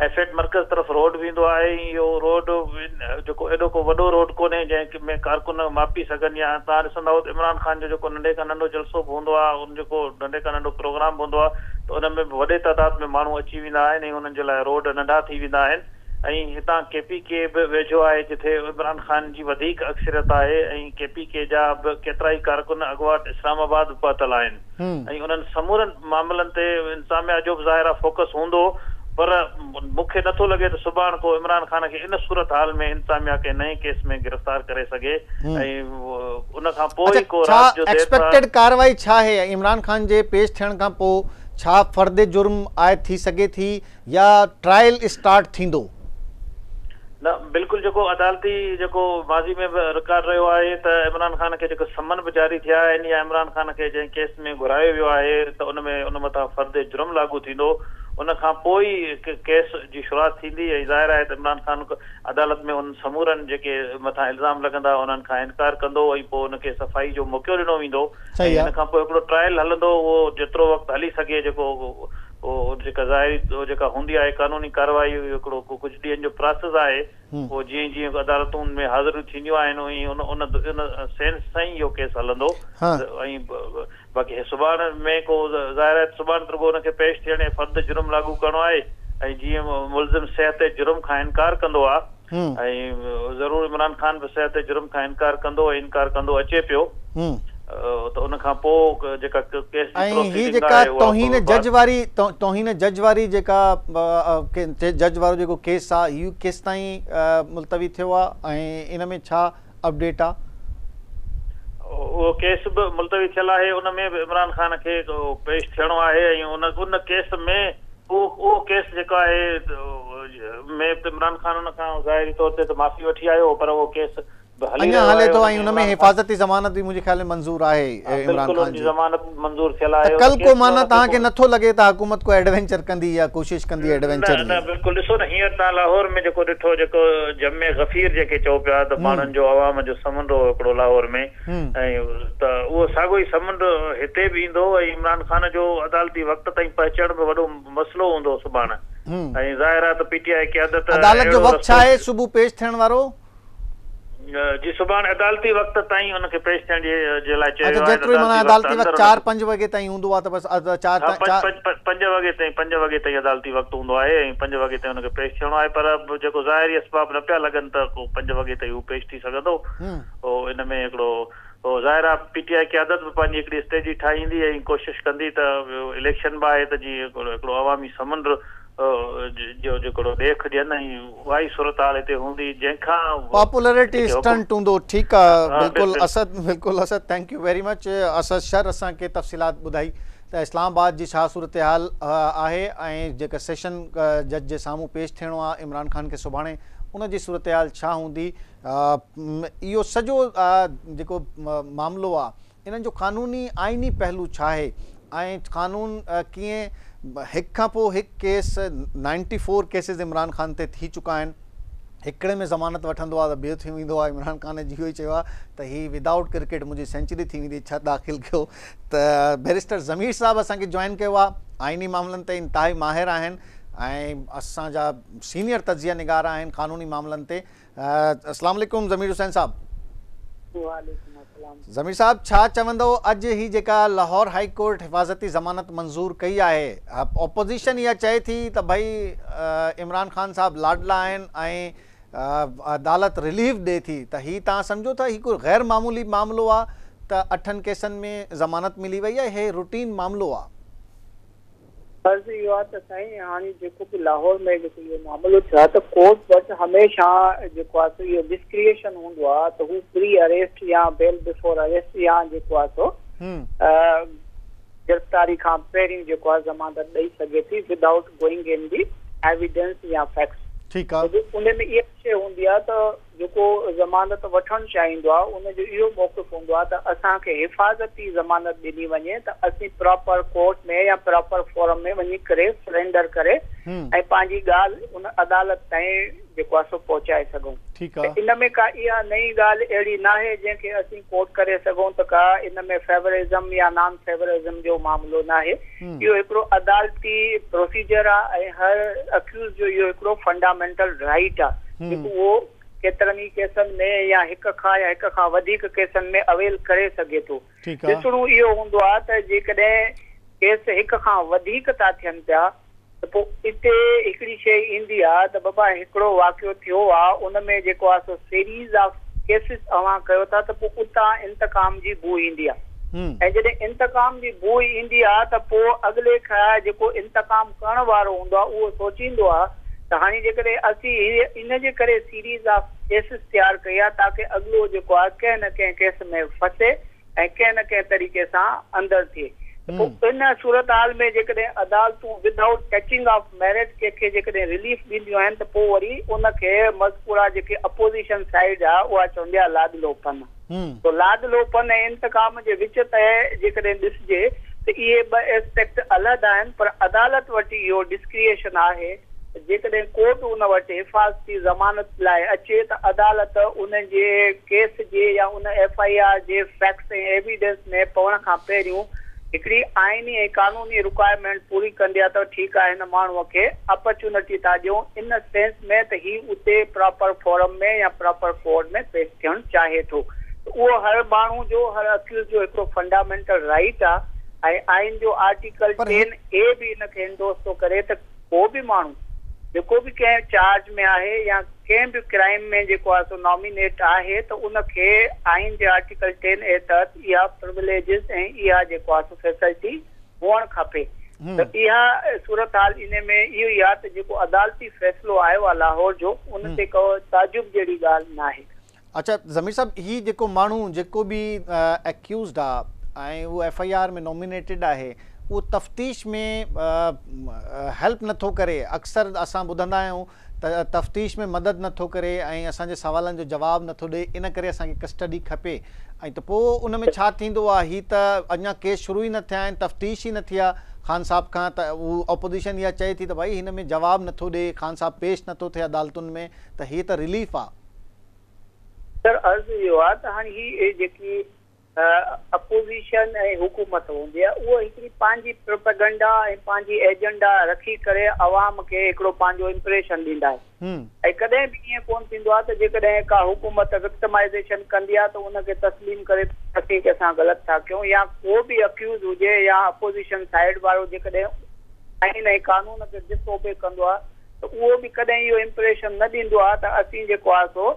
एफेट मर्कज़ तरफ़ रोड वेंदो आहे, इहो रोड जेको एॾो को वॾो रोड कोन्हे जंहिंमें कारकुन मापी सघनि। या तव्हां ॾिसंदव त इमरान ख़ान जो जेको नंढे खां नंढो जलसो बि हूंदो आहे, उन जेको नंढे खां नंढो प्रोग्राम हूंदो आहे, त उन में बि वॾे तइदाद में माण्हू अची वेंदा आहिनि ऐं उन्हनि जे लाइ रोड नंढा थी वेंदा आहिनि। ऐं हितां KPK बि वेझो आहे जिथे इमरान ख़ान जी वधीक अक्सरियत आहे, ऐं KPK जा बि केतिरा ई कारकुन अॻुवाट इस्लामाबाद पहुतल आहिनि, ऐं उन्हनि समूरनि मामलनि ते इंतिज़ामिया जो बि ज़ाहिर फोकस हूंदो। पर मूंखे नथो लॻे त सुभाणे को इमरान ख़ान खे इन सूरत हाल में इंतिज़ामिया के नए केस में गिरफ़्तार करे सघे, ऐं उन खां पोइ ई को रात जो एक्सपेक्टेड कार्रवाई छा आहे? इमरान ख़ान जे पेश थियण खां पोइ छा फर्द जुर्म आयद थी सघे थी या ट्रायल स्टार्ट थींदो? न, बिल्कुलु जेको अदालती जेको माज़ी में बि रिकॉर्ड रहियो आहे त इमरान ख़ान खे जेको समन बि जारी थिया आहिनि या इमरान ख़ान खे जंहिं केस में घुरायो वियो आहे त उन मथां फर्द जुर्म लागू थींदो। उन खां पोइ ई केस जी शुरूआत थींदी, ऐं ज़ाहिर आहे त इमरान ख़ान अदालत में उन समूरनि जेके मथां इल्ज़ाम लॻंदा उन्हनि खां इनकार कंदो, ऐं पोइ उनखे सफ़ाई जो मौक़ो ॾिनो वेंदो। हिन खां पोइ हिकिड़ो ट्रायल हलंदो, उहो जेतिरो वक़्तु हली सघे, जेको जेका ज़ाहिरी जेका हूंदी आहे कानूनी कार्रवाई, हिकिड़ो कुझु ॾींहंनि जो प्रोसेस आहे। पोइ जीअं जीअं अदालतुनि में हाज़िरियूं थींदियूं आहिनि उन सेंस सां ई इहो केस हलंदो। ऐं बाक़ी सुभाणे में को ज़ाहिर आहे सुभाणे रुॻो हुनखे पेश थियण ऐं फर्द जुर्म लागू करणो आहे, ऐं जीअं मुलज़िम सिहत जुर्म खां इनकार कंदो आहे, ऐं ज़रूरु इमरान ख़ान बि सिहत जुर्म खां इनकार कंदो, इनकार कंदो अचे पियो, त उन खां पोइ जेका केस ही जेका तौहीन जज वारी जेका जज वारो जेको केस आहे, इहो केस ताईं मुलतवी थियो आहे ऐं इन में छा अपडेट आहे? उहो केस बि मुलतवी थियल आहे, उन में बि इमरान ख़ान खे पेश थियणो आहे, ऐं उन केस में उहो केस जेको आहे में इमरान ख़ान उन खां ज़ाहिरी तौर ते त माफ़ी वठी आयो, पर उहो केस अञा हले तो, ऐं उनमें हिफ़ाज़ती ज़मानत भी मुझे ख्याल में मंजूर आहे इमरान ख़ान जी ज़मानत मंजूर थियल आहे। कल को माना तव्हांखे नथो लॻे त हुकूमत को एडवेंचर कंदी या कोशिश कंदी एडवेंचर? न बिल्कुलु, ॾिसो न, हींअर तव्हां लाहौर में जेको ॾिठो, जेको जमे गफ़ीर जेके चओ पिया त माण्हुनि जो अवाम जो समुंड हो हिकिड़ो लाहौर में, ऐं त उहो साॻियो ई समुंड हिते बि ईंदो, ऐं इमरान ख़ान जो अदालती वक़्त ताईं पहुचण बि वॾो मसइलो हूंदो सुभाणे। ऐं ज़ाहिर आहे त PTI क़यादत अदालत जो वक़्तु छा आहे सुबुह पेश थियण वारो? जी सुभाणे अदालती वक़्त ताईं उनखे पेश थियण जे लाइ चयो आहे। जेतिरो माना अदालती वक़्तु 4-5 वॻे ताईं हूंदो आहे त बस 5 वॻे ताईं अदालती वक़्तु हूंदो आहे, ऐं 5 वॻे ताईं उनखे पेश थियणो आहे। पर जेको ज़ाहिरी असबाब न पिया लॻनि त 5 वॻे ताईं हू पेश थी सघंदो। इन में हिकिड़ो ज़ाहिर आहे PTI क़यादत बि पंहिंजी हिकिड़ी स्ट्रेटजी ठाहींदी ऐं कोशिशि कंदी त इलेक्शन बि आहे त जीअं हिकिड़ो अवामी समुंड जो जेको ॾेख ॾियनि, ऐं उहा ई सूरत हाल हिते हूंदी जंहिंखां पॉपुलरिटी स्टंट हूंदो। ठीकु आहे, बिल्कुलु Asad, thank you very much Asad sir असांखे तफ़सीलात ॿुधाई त इस्लामाबाद जी छा सूरत हाल आहे ऐं जेका सेशन जज जे साम्हूं पेश थियणो आहे इमरान ख़ान खे सुभाणे, उन जी सूरत हाल छा हूंदी। इहो सॼो जेको मामिलो आहे इन्हनि जो क़ानूनी आइनी पहलू छा आहे ऐं क़ानून कीअं हिक खां पोइ हिकु केस 94 केसिस इमरान ख़ान ते थी चुका आहिनि। हिकिड़े में ज़मानत वठंदो आहे त ॿियो थी वेंदो आहे। इमरान ख़ान जी इहो ई चयो आहे त ही विदाउट क्रिकेट मुंहिंजी सेंचुरी थी वेंदी, छा दाख़िल कयो। त बैरिस्टर ज़मीर साहब असांखे जॉइन कयो आहे, आइनी मामलनि ते इंतिहाई माहिर आहिनि ऐं असांजा सीनियर तजिया निगार आहिनि क़ानूनी मामलनि ते। अस्सलाम वालेकुम ज़मीर हुसैन साहब। ज़मीर साहब, छा चवंदो अॼु ही जेका लाहौर हाई कोर्ट हिफ़ाज़ती ज़मानत मंज़ूर कई आहे, ऑपोजिशन इहा चए थी त भई इमरान ख़ान साहब लाडला आहिनि ऐं अदालत रिलीफ ॾिए थी, त ही तव्हां सम्झो था ही कोई गैर मामूली मामिलो आहे त 8 केसनि में ज़मानत मिली वई आहे, हे रूटीन मामिलो आहे? फर्ज़ इहो आहे त साईं हाणे जेको बि लाहौर में जेको इहो मामिलो थियो आहे त कोर्ट वटि हमेशह जेको आहे इहो डिस्क्रिएशन हूंदो आहे त हू प्री अरेस्ट या बेल बिफोर अरेस्ट या जेको आहे सो गिरफ़्तारी खां पहिरीं जेको आहे ज़मानत ॾेई सघे थी without going in the evidence या फैक्ट्स। ठीकु आहे, उन में इहा शइ हूंदी आहे त जेको ज़मानत वठणु चाहींदो आहे उनजो इहो मौक़िफ़ हूंदो आहे त असांखे हिफ़ाज़ती ज़मानत ॾिनी वञे त असीं प्रॉपर कोर्ट में या प्रॉपर फोरम में वञी करे सरेंडर करे ऐं पंहिंजी ॻाल्हि उन अदालत ताईं जेको आहे सो पहुचाए सघूं। ठीक है इनमें का इहा नई गाल एड़ी ना है जंहिंखे असीं कोट करे सघूं त का इनमें फेवरिज्म या नॉन फेवरिज्म जो मामलो ना है इहो हिकिड़ो अदालती प्रोसीजर आहे ऐं हर अक्यूज़ जो इहो हिकिड़ो फंडामेंटल राइट आहे जेको उहो केतिरनि ई केसनि में या हिक खां वधीक केसनि में अवेल करे सघे थो। ॾिसणो इहो हूंदो आहे त जेकॾहिं केस हिक खां वधीक था थियनि पिया त पोइ इते हिकिड़ी शइ ईंदी आहे त बाबा हिकिड़ो वाक़ियो थियो आहे उन में जेको आहे सो सीरीज़ ऑफ केसिस तव्हां कयो था त पोइ उतां इंतकाम जी बू ईंदी आहे ऐं जॾहिं इंतकाम जी बू ईंदी आहे त पोइ अॻिले खां जेको इंतकाम करण वारो हूंदो आहे उहो सोचींदो आहे त हाणे जेकॾहिं असीं इन जे करे सीरीज़ ऑफ केसिस तयारु कई आहे ताकी अॻिलो जेको आहे कंहिं न कंहिं केस में फसे ऐं कंहिं न कंहिं तरीक़े सां अंदरि थिए। पोइ इन सूरत हाल में जेकॾहिं अदालतूं विदाउट टचिंग ऑफ मैरिट कंहिंखे जेकॾहिं रिलीफ ॾींदियूं आहिनि त पोइ वरी उनखे मज़कूरा जेके अपोज़िशन साइड आहे उहा चवंदी आहे लादलोपन। तो लादलोपन ऐं इंतकाम जे विच ते जेकॾहिं ॾिसजे त इहे ॿ एस्पेक्ट अलॻि आहिनि पर अदालत वटि इहो डिस्क्रिएशन आहे जेकॾहिं कोर्ट उन वटि हिफ़ाज़ती ज़मानत लाइ अचे त अदालत उन जे केस जे या उन FIR जे फैक्ट्स ऐं एविडेंस में पवण खां पहिरियों हिकिड़ी आइनी ऐं कानूनी रिक्वायरमेंट पूरी कंदी आहे त ठीकु आहे हिन माण्हूअ खे अपॉर्चुनिटी था ॾियूं इन सेंस में त ही उते प्रॉपर फोरम में या प्रॉपर कोर्ट में पेश थियणु चाहे थो। उहो हर माण्हू जो हर अक्यूज़ जो हिकिड़ो फंडामेंटल राइट आहे ऐं आइन जो आर्टिकल 10A बि हिनखे इंडोर्स थो करे त को बि माण्हू जेको बि कंहिं चार्ज में आहे या कंहिं बि क्राइम में जेको आहे सो नॉमिनेट आहे त उनखे आइन जे आर्टिकल 10A तहत इहा प्रिविलेजिस ऐं इहा जेको आहे सो फैसिलिटी हुअणु खपे। त इहा सूरत हाल इन में इहो ई आहे त जेको अदालती फ़ैसिलो आयो आहे लाहौर जो उन ते को ताजुब जहिड़ी ॻाल्हि न आहे। अच्छा ज़मीर साहब ही जेको माण्हू जेको बि एक्यूज़ड आहे ऐं उहो FIR में नॉमिनेटेड आहे वो तफ्तीश में हेल्प नथो करे अक्सर असां ॿुधंदा आहियूं त तफ्तीश में मदद नथो करे ऐं असांजे सवालनि जो जवाब नथो ॾे इन करे असांखे कस्टडी खपे ऐं त पोइ उन में छा थींदो आहे ही त अञा केस शुरू ई न थिया आहिनि तफ्तीश ई न थी आहे ख़ान साहब खां त उहो अपोज़िशन इहा चए थी त भाई हिन में जवाब नथो ॾे ख़ान साहब पेश नथो थिए अदालतुनि में त हीअ त रिलीफ आहे। सर अर्ज़ु इहो आहे त हाणे ही जेकी अपोज़िशन ऐं हुकूमत हूंदी आहे उहो हिकिड़ी पंहिंजी प्रोपेगेंडा ऐं पंहिंजी एजेंडा रखी करे अवाम खे हिकिड़ो पंहिंजो इम्प्रेशन ॾींदा आहे ऐं कॾहिं बि ईअं कोन थींदो आहे त जेकॾहिं का हुकूमत विक्टिमाइज़ेशन कंदी आहे त उनखे तस्लीम करे असीं की असां ग़लति था कयूं या को बि अक्यूज़ हुजे या अपोज़िशन साइड वारो जेकॾहिं आइन ऐं कानून खे ॾिसो पिए कंदो आहे त उहो बि कॾहिं इहो इम्प्रेशन न ॾींदो आहे त असीं जेको आहे सो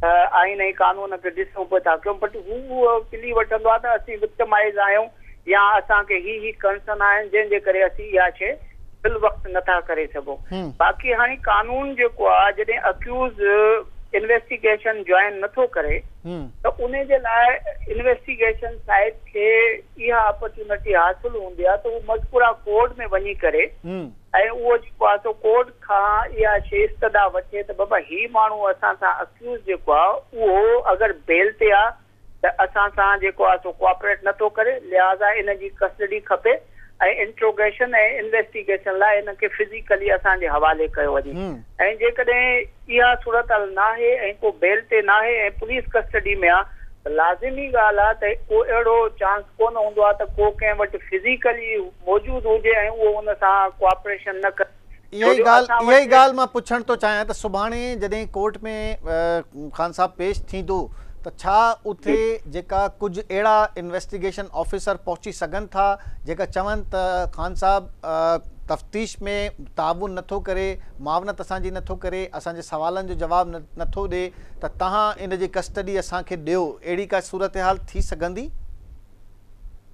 आइन ऐं कानून खे ॾिसूं पिए था कयूं बट हू प्ली वठंदो आहे त असीं विक्टिमाइज़ आहियूं या असांखे ही कंसर्न आहिनि जंहिंजे करे असीं इहा शइ फिल वक़्तु नथा करे सघूं। बाक़ी हाणे कानून जेको आहे जॾहिं अक्यूज़ इन्वेस्टिगेशन जॉइन नथो करे त उन जे लाइ इन्वेस्टिगेशन साइड खे इहा अपॉर्चुनिटी हासिल हूंदी आहे त उहो मज़कूरा कोर्ट में वञी करे ऐं उहो जेको आहे सो कोर्ट खां इहा शइ इस्तदा वठे त बाबा ही माण्हू असां सां अक्यूज़ जेको आहे उहो अगरि बेल ते आहे त असां सां जेको आहे सो कोऑपरेट नथो करे लिहाज़ा इन जी कस्टडी खपे ऐं इंट्रोगेशन ऐं इन्वेस्टिगेशन लाइ इनखे फिज़िकली असांजे हवाले कयो वञे ऐं जेकॾहिं इहा सूरत हाल न आहे ऐं को बेल ते न आहे ऐं पुलिस कस्टडी में आहे त लाज़िमी ॻाल्हि आहे त को अहिड़ो चांस कोन हूंदो आहे त को कंहिं वटि फिज़िकली मौजूदु हुजे ऐं उहो उन सां कोऑपरेशन न करे। इहा ई ॻाल्हि मां पुछण थो चाहियां त सुभाणे जॾहिं कोर्ट में ख़ान साहब पेश थींदो त छा उथे जेका कुझु अहिड़ा इन्वेस्टिगेशन ऑफिसर पहुची सघनि था जेका चवनि त ख़ान साहब तफ्तीश में ताबुन नथो करे मावनत असांजी नथो करे असांजे सवालनि जो जवाब नथो ॾे त तव्हां इन जी कस्टडी असांखे ॾियो अहिड़ी का सूरत हाल थी सघंदी?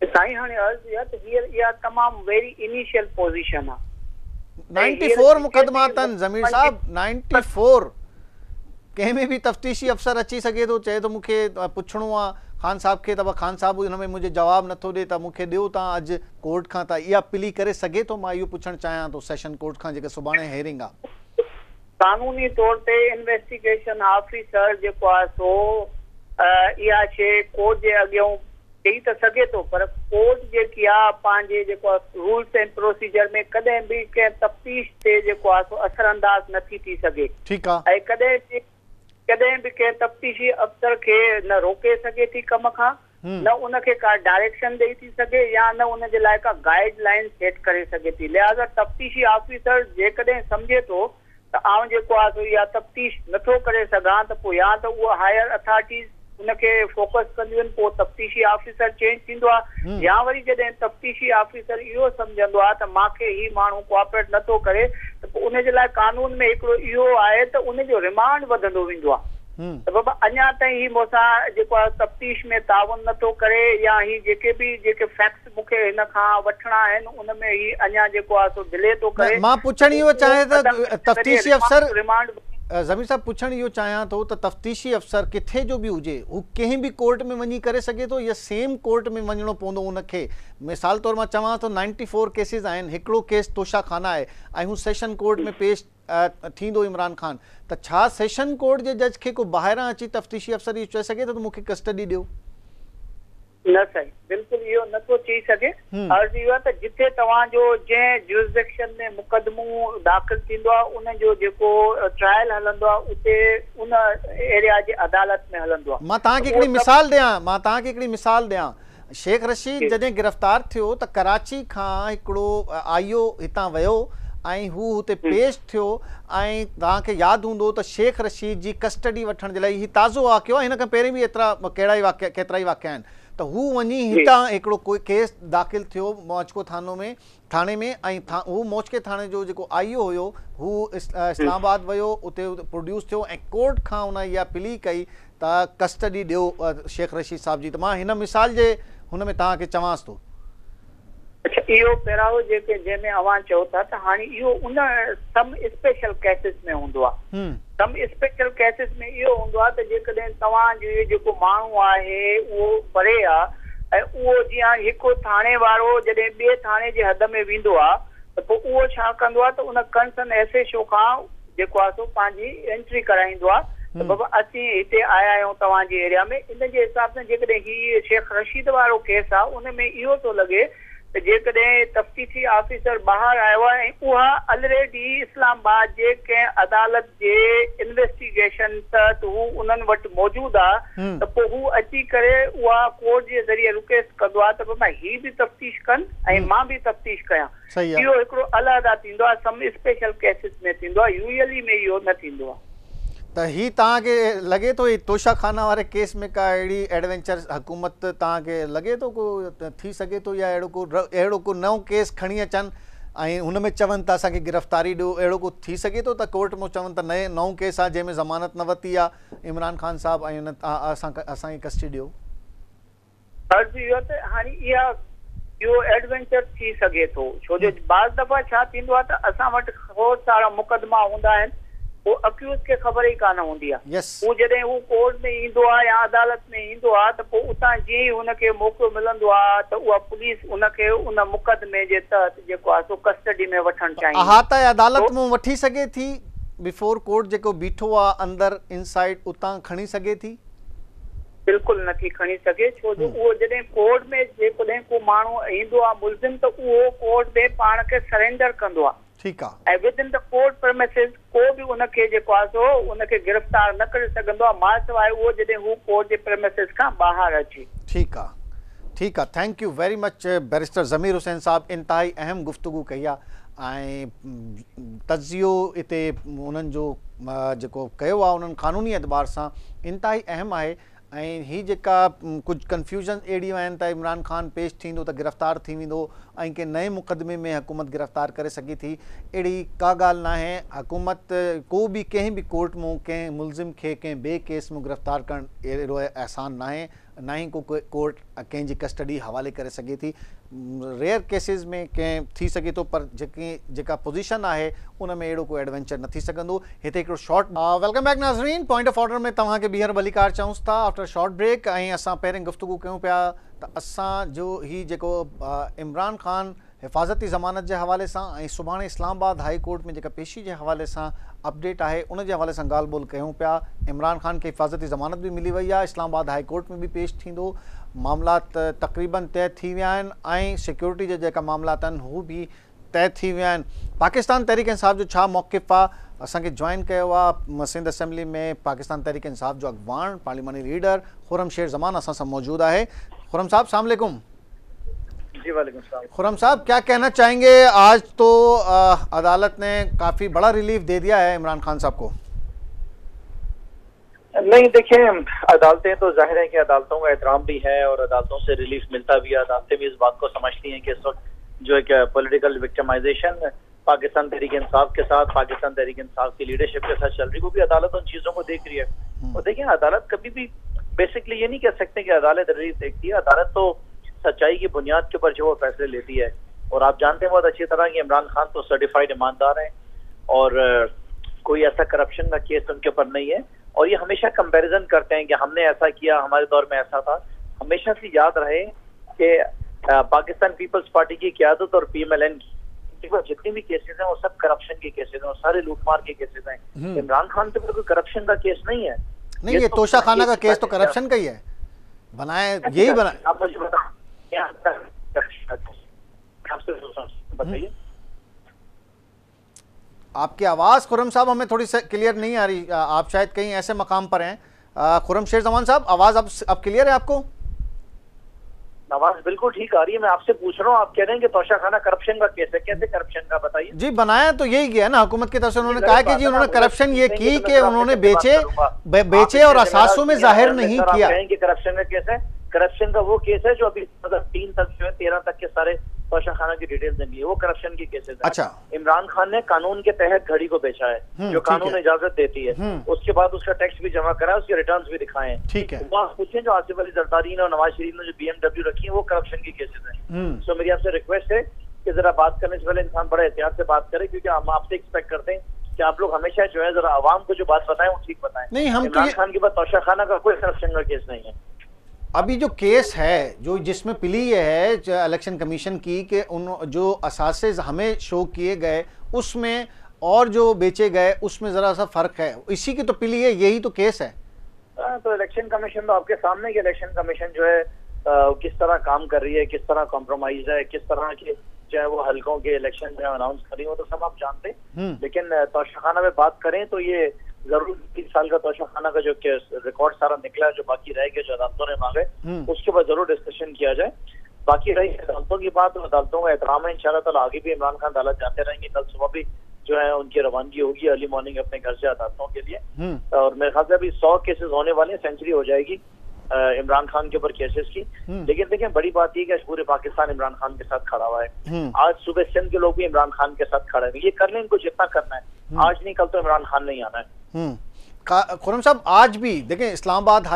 साईं हाणे अर्ज़ु आहे त इहा तमामु वेरी इनिशियल पोज़ीशन आहे। 94 मुक़दमा अथनि ज़मीर साहब 94 कंहिं में बि तफ्तीशी अफ़सर अची सघे थो चए थो मूंखे पुछणो आहे ख़ान साहब खे त ख़ान साहब हिन में मुंहिंजो जवाबु नथो ॾे त मूंखे ॾियो तव्हां अॼु कोर्ट खां त इहा प्ली करे सघे थो? मां इहो पुछणु चाहियां थो सेशन कोर्ट खां जेका सुभाणे हेयरिंग आहे। कानूनी तौर ते इन्वेस्टिगेशन ऑफिसर जेको आहे सो इहा शइ कोर्ट जे अॻियां चई त सघे थो पर कोर्ट जेकी आहे पंहिंजे जेको आहे रूल्स एंड प्रोसीजर में कॾहिं बि कंहिं तफ्तीश ते जेको आहे सो असरअंदाज़ नथी थी सघे। ठीकु आहे। ऐं कॾहिं बि कॾहिं बि कंहिं तफ्तीशी अफ़सर खे न रोके सघे थी कम खां, न उनखे का डायरेक्शन ॾेई थी सघे या न उनजे लाइ का गाइडलाइन सेट करे सघे थी। लिहाज़ा तफ्तीशी ऑफिसर जेकॾहिं सम्झे थो त आउं जेको आहे सो इहा तफ्तीश नथो करे सघां, त पोइ या त उहा हायर अथॉरिटीज़ उनखे फोकस कंदियूं आहिनि, पोइ तफ्तीशी ऑफिसर चेंज थींदो आहे, या वरी जॾहिं तफ्तीशी ऑफिसर इहो सम्झंदो आहे त मूंखे ही माण्हू कोऑपरेट नथो करे, त पोइ उनजे लाइ कानून में हिकिड़ो इहो आहे त उनजो रिमांड वधंदो वेंदो आहे। त बाबा अञा ताईं ही मूंसां जेको आहे तफ्तीश में ताउन नथो करे, या ही जेके फैक्ट्स मूंखे हिन खां वठणा आहिनि उन में ही अञा जेको आहे सो डिले थो करे। मां पुछण इहो चाहियां त तफ्तीशी अफ़सर रिमांड ज़मीर साहब पुछण इहो चाहियां थो त तफ्तीशी अफ़सर किथे जो बि हुजे हू कंहिं बि कोर्ट में वञी करे सघे थो या सेम कोर्ट में वञिणो पवंदो उनखे? मिसाल तौर मां चवां थो 94 केसिस आहिनि, हिकिड़ो केस तोशा खाना आहे ऐं हू सेशन कोर्ट में पेश थींदो इमरान खान, त छा सेशन कोर्ट जे जज खे को ॿाहिरां अची तफ्तीशी अफ़सर इहो चई सघे थो त मूंखे कस्टडी ॾियो? न साईं, बिल्कुलु इहो नथो चई सघे। अर्ज़ु इहो आहे त जिथे तव्हांजो जंहिं जुरिसडिक्शन में मुक़दमो दाख़िल थींदो आहे उनजो जेको ट्रायल हलंदो आहे उते उन एरिया जे अदालत में हलंदो आहे। मां तव्हांखे हिकिड़ी मिसाल ॾियां, शेख रशीद जॾहिं गिरफ़्तार थियो त कराची खां हिकिड़ो आईओ हितां वियो ऐं हू हुते पेश थियो ऐं तव्हांखे यादि हूंदो त शेख रशीद जी कस्टडी वठण जे लाइ ही ताज़ो वाक़ियो आहे, हिन खां पहिरीं बि केतिरा ई वाक़िया आहिनि, त हू वञी हितां हिकिड़ो कोई केस दाख़िल थियो मौचको थाणे में ऐं हू मौचके थाणे जो जेको आईओ हुयो हू इस्लामाबाद वियो, उते प्रोड्यूस थियो ऐं कोर्ट खां उन इहा प्ली कई त कस्टडी ॾियो शेख रशीद साहिब जी। त मां हिन मिसाल जे हुन में तव्हांखे चवांसि थो। अच्छा, इहो पहिरां जेके जंहिंमें अवां चओ था त हाणे इहो उन सम स्पेशल केसिस में हूंदो आहे। सम स्पेशल केसिस में इहो हूंदो आहे त जेकॾहिं तव्हांजो जेको माण्हू आहे उहो परे आहे ऐं उहो जीअं हिकु थाणे वारो जॾहिं ॿिए थाणे जे हद में वेंदो आहे त पोइ उहो छा कंदो आहे त उन कंसर्न एसएचओ खां जेको आहे सो पंहिंजी एंट्री कराईंदो आहे त बाबा असीं हिते आया आहियूं तव्हांजे एरिया में। इन जे हिसाब सां जेकॾहिं हीउ शेख रशीद वारो केस आहे उन में इहो थो लॻे त जेकॾहिं तफ्तीशी ऑफिसर ॿाहिरि आयो आहे ऐं उहा ऑलरेडी इस्लामाबाद जे कंहिं अदालत जे इन्वेस्टिगेशन तहत हू उन्हनि वटि मौजूदु आहे त पोइ हू अची करे उहा कोर्ट जे ज़रिए रिक्वेस्ट कंदो आहे त बाबा ही बि तफ्तीश कनि ऐं मां बि तफ्तीश कयां। इहो हिकिड़ो अलॻि थींदो आहे, सम स्पेशल केसिस में थींदो आहे, यूजुअली में इहो न थींदो आहे। त ही तव्हांखे लॻे थो तोशा खाना वारे केस में का अहिड़ी एडवेंचर हुकूमत तव्हांखे लॻे थो को थी सघे थो या अहिड़ो को नओं केस खणी अचनि ऐं हुन में चवनि था असांखे गिरफ़्तारी ॾियो, अहिड़ो को थी सघे थो त कोर्ट में चवनि त नओं केस आहे जंहिंमें ज़मानत न वरिती आहे इमरान खान साहब ऐं असांखे कस्टडी ॾियो? अर्ज़ु इहो त हाणे इहो एडवेंचर थी सघे थो, छो जो बाज़ दफ़ा छा थींदो आहे त असां वटि खोड़ सारा मुक़दमा हूंदा आहिनि, वो अक्यूज़ के खबर ही कान हूंदी आहे। वो जॾहिं हू कोर्ट में ईंदो आहे या अदालत में ईंदो आहे त पोइ उतां जीअं ई हुनखे मौक़ो मिलंदो आहे त उहा पुलिस उनखे उन मुक़दमे जे तहत जेको आहे सो कस्टडी में वठणु चाहींदी आहे। अहाता अदालत में वठी सघे थी बिफोर कोर्ट जेको बीठो आहे अंदर इनसाइड उतां खणी सघे थी? बिल्कुलु नथी खणी सघे, छो जो उहो जॾहिं कोर्ट में जेकॾहिं को माण्हू ईंदो आहे मुलज़िम त उहो कोर्ट में पाण खे सरेंडर कंदो आहे। ठीकु आहे। ऐं with in the court premises को बि उनखे जेको आहे सो उनखे गिरफ़्तार न करे सघंदो आहे मां सवाइ उहो जॾहिं हू कोर्ट जे प्रेमिसिस खां ॿाहिरि अचे। ठीकु आहे। Thank you very much barrister Zameer Hussain sahab, इंतहाई अहम गुफ्तगू कई आहे ऐं तज़ियो हिते उन्हनि जो जेको कयो आहे उन्हनि क़ानूनी एतबार सां इंतहाई अहम आहे ऐं ही जेका कुझु कंफ्यूजन अहिड़ियूं आहिनि त इमरान खान पेश थींदो त गिरफ़्तार थी वेंदो ऐं कंहिं नए मुक़दमे में हुकूमत गिरफ़्तार करे सघे थी, अहिड़ी का ॻाल्हि न आहे। हुकूमत को बि कंहिं बि कोर्ट मां कंहिं मुलज़िम खे कंहिं ॿिए केस में गिरफ़्तार करणु अहिड़ो आसान न आहे, ना ही को कोर्ट कंहिंजी कस्टडी हवाले करे सघे थी। रेयर केसिस में कंहिं थी सघे थो पर जेका पोजीशन आहे उन में अहिड़ो कोई एडवेंचर न थी सघंदो। हिते हिकिड़ो शॉर्ट वेलकम बैक नाज़रीन, पॉइंट ऑफ ऑर्डर में तव्हांखे ॿीहर भलीकार चऊंसि था आफ्टर शॉर्ट ब्रेक। ऐं असां पहिरें गुफ्तगू कयूं पिया त असांजो ही जेको इमरान खान हिफ़ाज़ती ज़मानत जे हवाले सां ऐं सुभाणे इस्लामाबाद हाई कोर्ट में जेका पेशी जे हवाले सां अपडेट आहे उन जे हवाले सां ॻाल्हि ॿोल कयूं पिया। इमरान खान खे हिफ़ाज़ती ज़मानत बि मिली वई आहे, इस्लामाबाद हाई कोर्ट में बि पेश थींदो, मामलात तक़रीबन तय थी विया आहिनि ऐं सिक्योरिटी जा जेका मामलात आहिनि हू बि तय थी विया आहिनि। पाकिस्तान तहरीक इंसाफ़ जो छा मौक़िफ़ आहे? असांखे जॉइन कयो आहे सिंध असेंबली में पाकिस्तान तहरीक इंसाफ़ जो अॻवान पार्लिमानी लीडर खुर्रमशेर ज़मान असां सां मौजूद आहे। खुर्रम साहब अस्सलाम वालेकुम। जी वालेकुम सलाम। खुर्रम साहब क्या कहना चाहेंगे? आज तो अदालत ने काफ़ी बड़ा रिलीफ दे दिया है इमरान खान साहब को। नहीं, देखिए, अदालतें तो जाहिर है कि अदालतों का एहतराम भी है और अदालतों से रिलीफ मिलता भी है। अदालतें भी इस बात को समझती हैं कि इस वक्त जो एक पॉलिटिकल विक्टिमाइजेशन पाकिस्तान तहरीक इंसाफ के साथ, पाकिस्तान तहरीक इंसाफ की लीडरशिप के साथ चल रही है, वो भी अदालत उन चीजों को देख रही है। और देखिए, अदालत कभी भी बेसिकली ये नहीं कह सकते कि अदालत रिलीफ देखती है। अदालत तो सच्चाई की बुनियाद के ऊपर जो वो फैसले लेती है। और आप जानते हैं बहुत अच्छी तरह कि इमरान खान तो सर्टिफाइड ईमानदार हैं और कोई ऐसा करप्शन का केस उनके ऊपर नहीं है। और ये हमेशा कंपैरिजन करते हैं कि हमने ऐसा किया, हमारे दौर में ऐसा था। हमेशा से याद रहे कि पाकिस्तान पीपल्स पार्टी की क़यादत और PMLN की जितने भी केसेस हैं वो सब करप्शन के केसेस हैं और सारे लूटमार के केसेस हैं। इमरान खान पे कोई करप्शन का केस नहीं है। नहीं, ये तोशा खाना का केस तो करप्शन का ही है, बनाए यही बना। आप मुझे बताइए। आपकी आवाज़ खुर्रम साहब हमें थोड़ी क्लियर नहीं आ रही, आप शायद कहीं ऐसे मकाम पर हैं। खुर्रमशेर ज़मान साहब, आवाज़ अब क्लियर है आपको? आवाज़ बिल्कुल ठीक आ रही है। मैं आपसे पूछ रहा हूँ, आप कह रहे हैं कि तोशा खाना करप्शन का केस है। कैसे करप्शन का, बताइए जी। बनाया तो यही गया ना हुकूमत की तरफ से। उन्होंने कहा कि जी उन्होंने करप्शन ये की कि उन्होंने बेचे और असासों में जाहिर नहीं किया। कि करप्शन का केस है। करप्शन का वो केस है जो अभी 3 तक जो है 13 तक के सारे तोशा खाना की डिटेल्स देंगी, वो करप्शन की केसेस है। अच्छा। इमरान खान ने कानून के तहत घड़ी को बेचा है जो कानून इजाजत देती है। उसके बाद उसका टैक्स भी जमा करा, उसके रिटर्न्स भी दिखाए हैं। ठीक है। वो आप पूछें जो आसिफ अली जरदारी ने और नवाज शरीफ ने जो BMW रखी है वो करप्शन की केसेस है। सो मेरी आपसे रिक्वेस्ट है कि जरा बात करने से पहले इंसान बड़े एहतियात से बात करे, क्योंकि हम आपसे एक्सपेक्ट करते हैं कि आप लोग हमेशा जो है जरा आवाम को जो बात बताएं वो ठीक बताएं। नहीं, हम इमरान खान के बाद तोशा खाना का कोई करप्शन का केस नहीं है। अभी जो केस है जो जिसमें प्ली ये है इलेक्शन कमीशन की कि उन जो असासेस हमें शो किए गए उसमें और जो बेचे गए उसमें ज़रा सा फ़र्क है, इसी की तो प्ली है, यही तो केस है। तो इलेक्शन कमीशन तो आपके सामने कि इलेक्शन कमीशन जो है किस तरह काम कर रही है, किस तरह कॉम्प्रोमाइज है, किस तरह के जो है वो हल्कों के इलेक्शन जो है अनाउंस कर रही है, वो तो सब आप जानते हैं। लेकिन तोशा खाना में बात करें तो ये जरूर 3 साल का तोशा खाना का जो रिकॉर्ड सारा निकला है, जो बाकी रह गया, जो अदालतों ने मांगे, उसके बाद जरूर डिस्कशन किया जाए। बाकी रही अदालतों की बात, तो अदालतों का एहतराम है। इंशाल्लाह ताला आगे भी इमरान खान अदालत जाते रहेंगे। कल सुबह भी जो है उनकी रवानगी होगी अर्ली मॉर्निंग अपने घर से अदालतों के लिए। और मेरे ख्याल से अभी 100 केसेस होने वाले हैं, सेंचुरी हो जाएगी इमरान खान के ऊपर केसेस की। लेकिन देखिए, बड़ी बात यह कि पूरे पाकिस्तान इमरान खान के साथ खड़ा हुआ है। आज सुबह सिंध के लोग भी इमरान खान के साथ खड़े हैं। ये कर लें, इनको जितना करना है, आज नहीं कल तो इमरान खान नहीं आना है। खुर्रम साहब, आज भी देखें इस्लामाबाद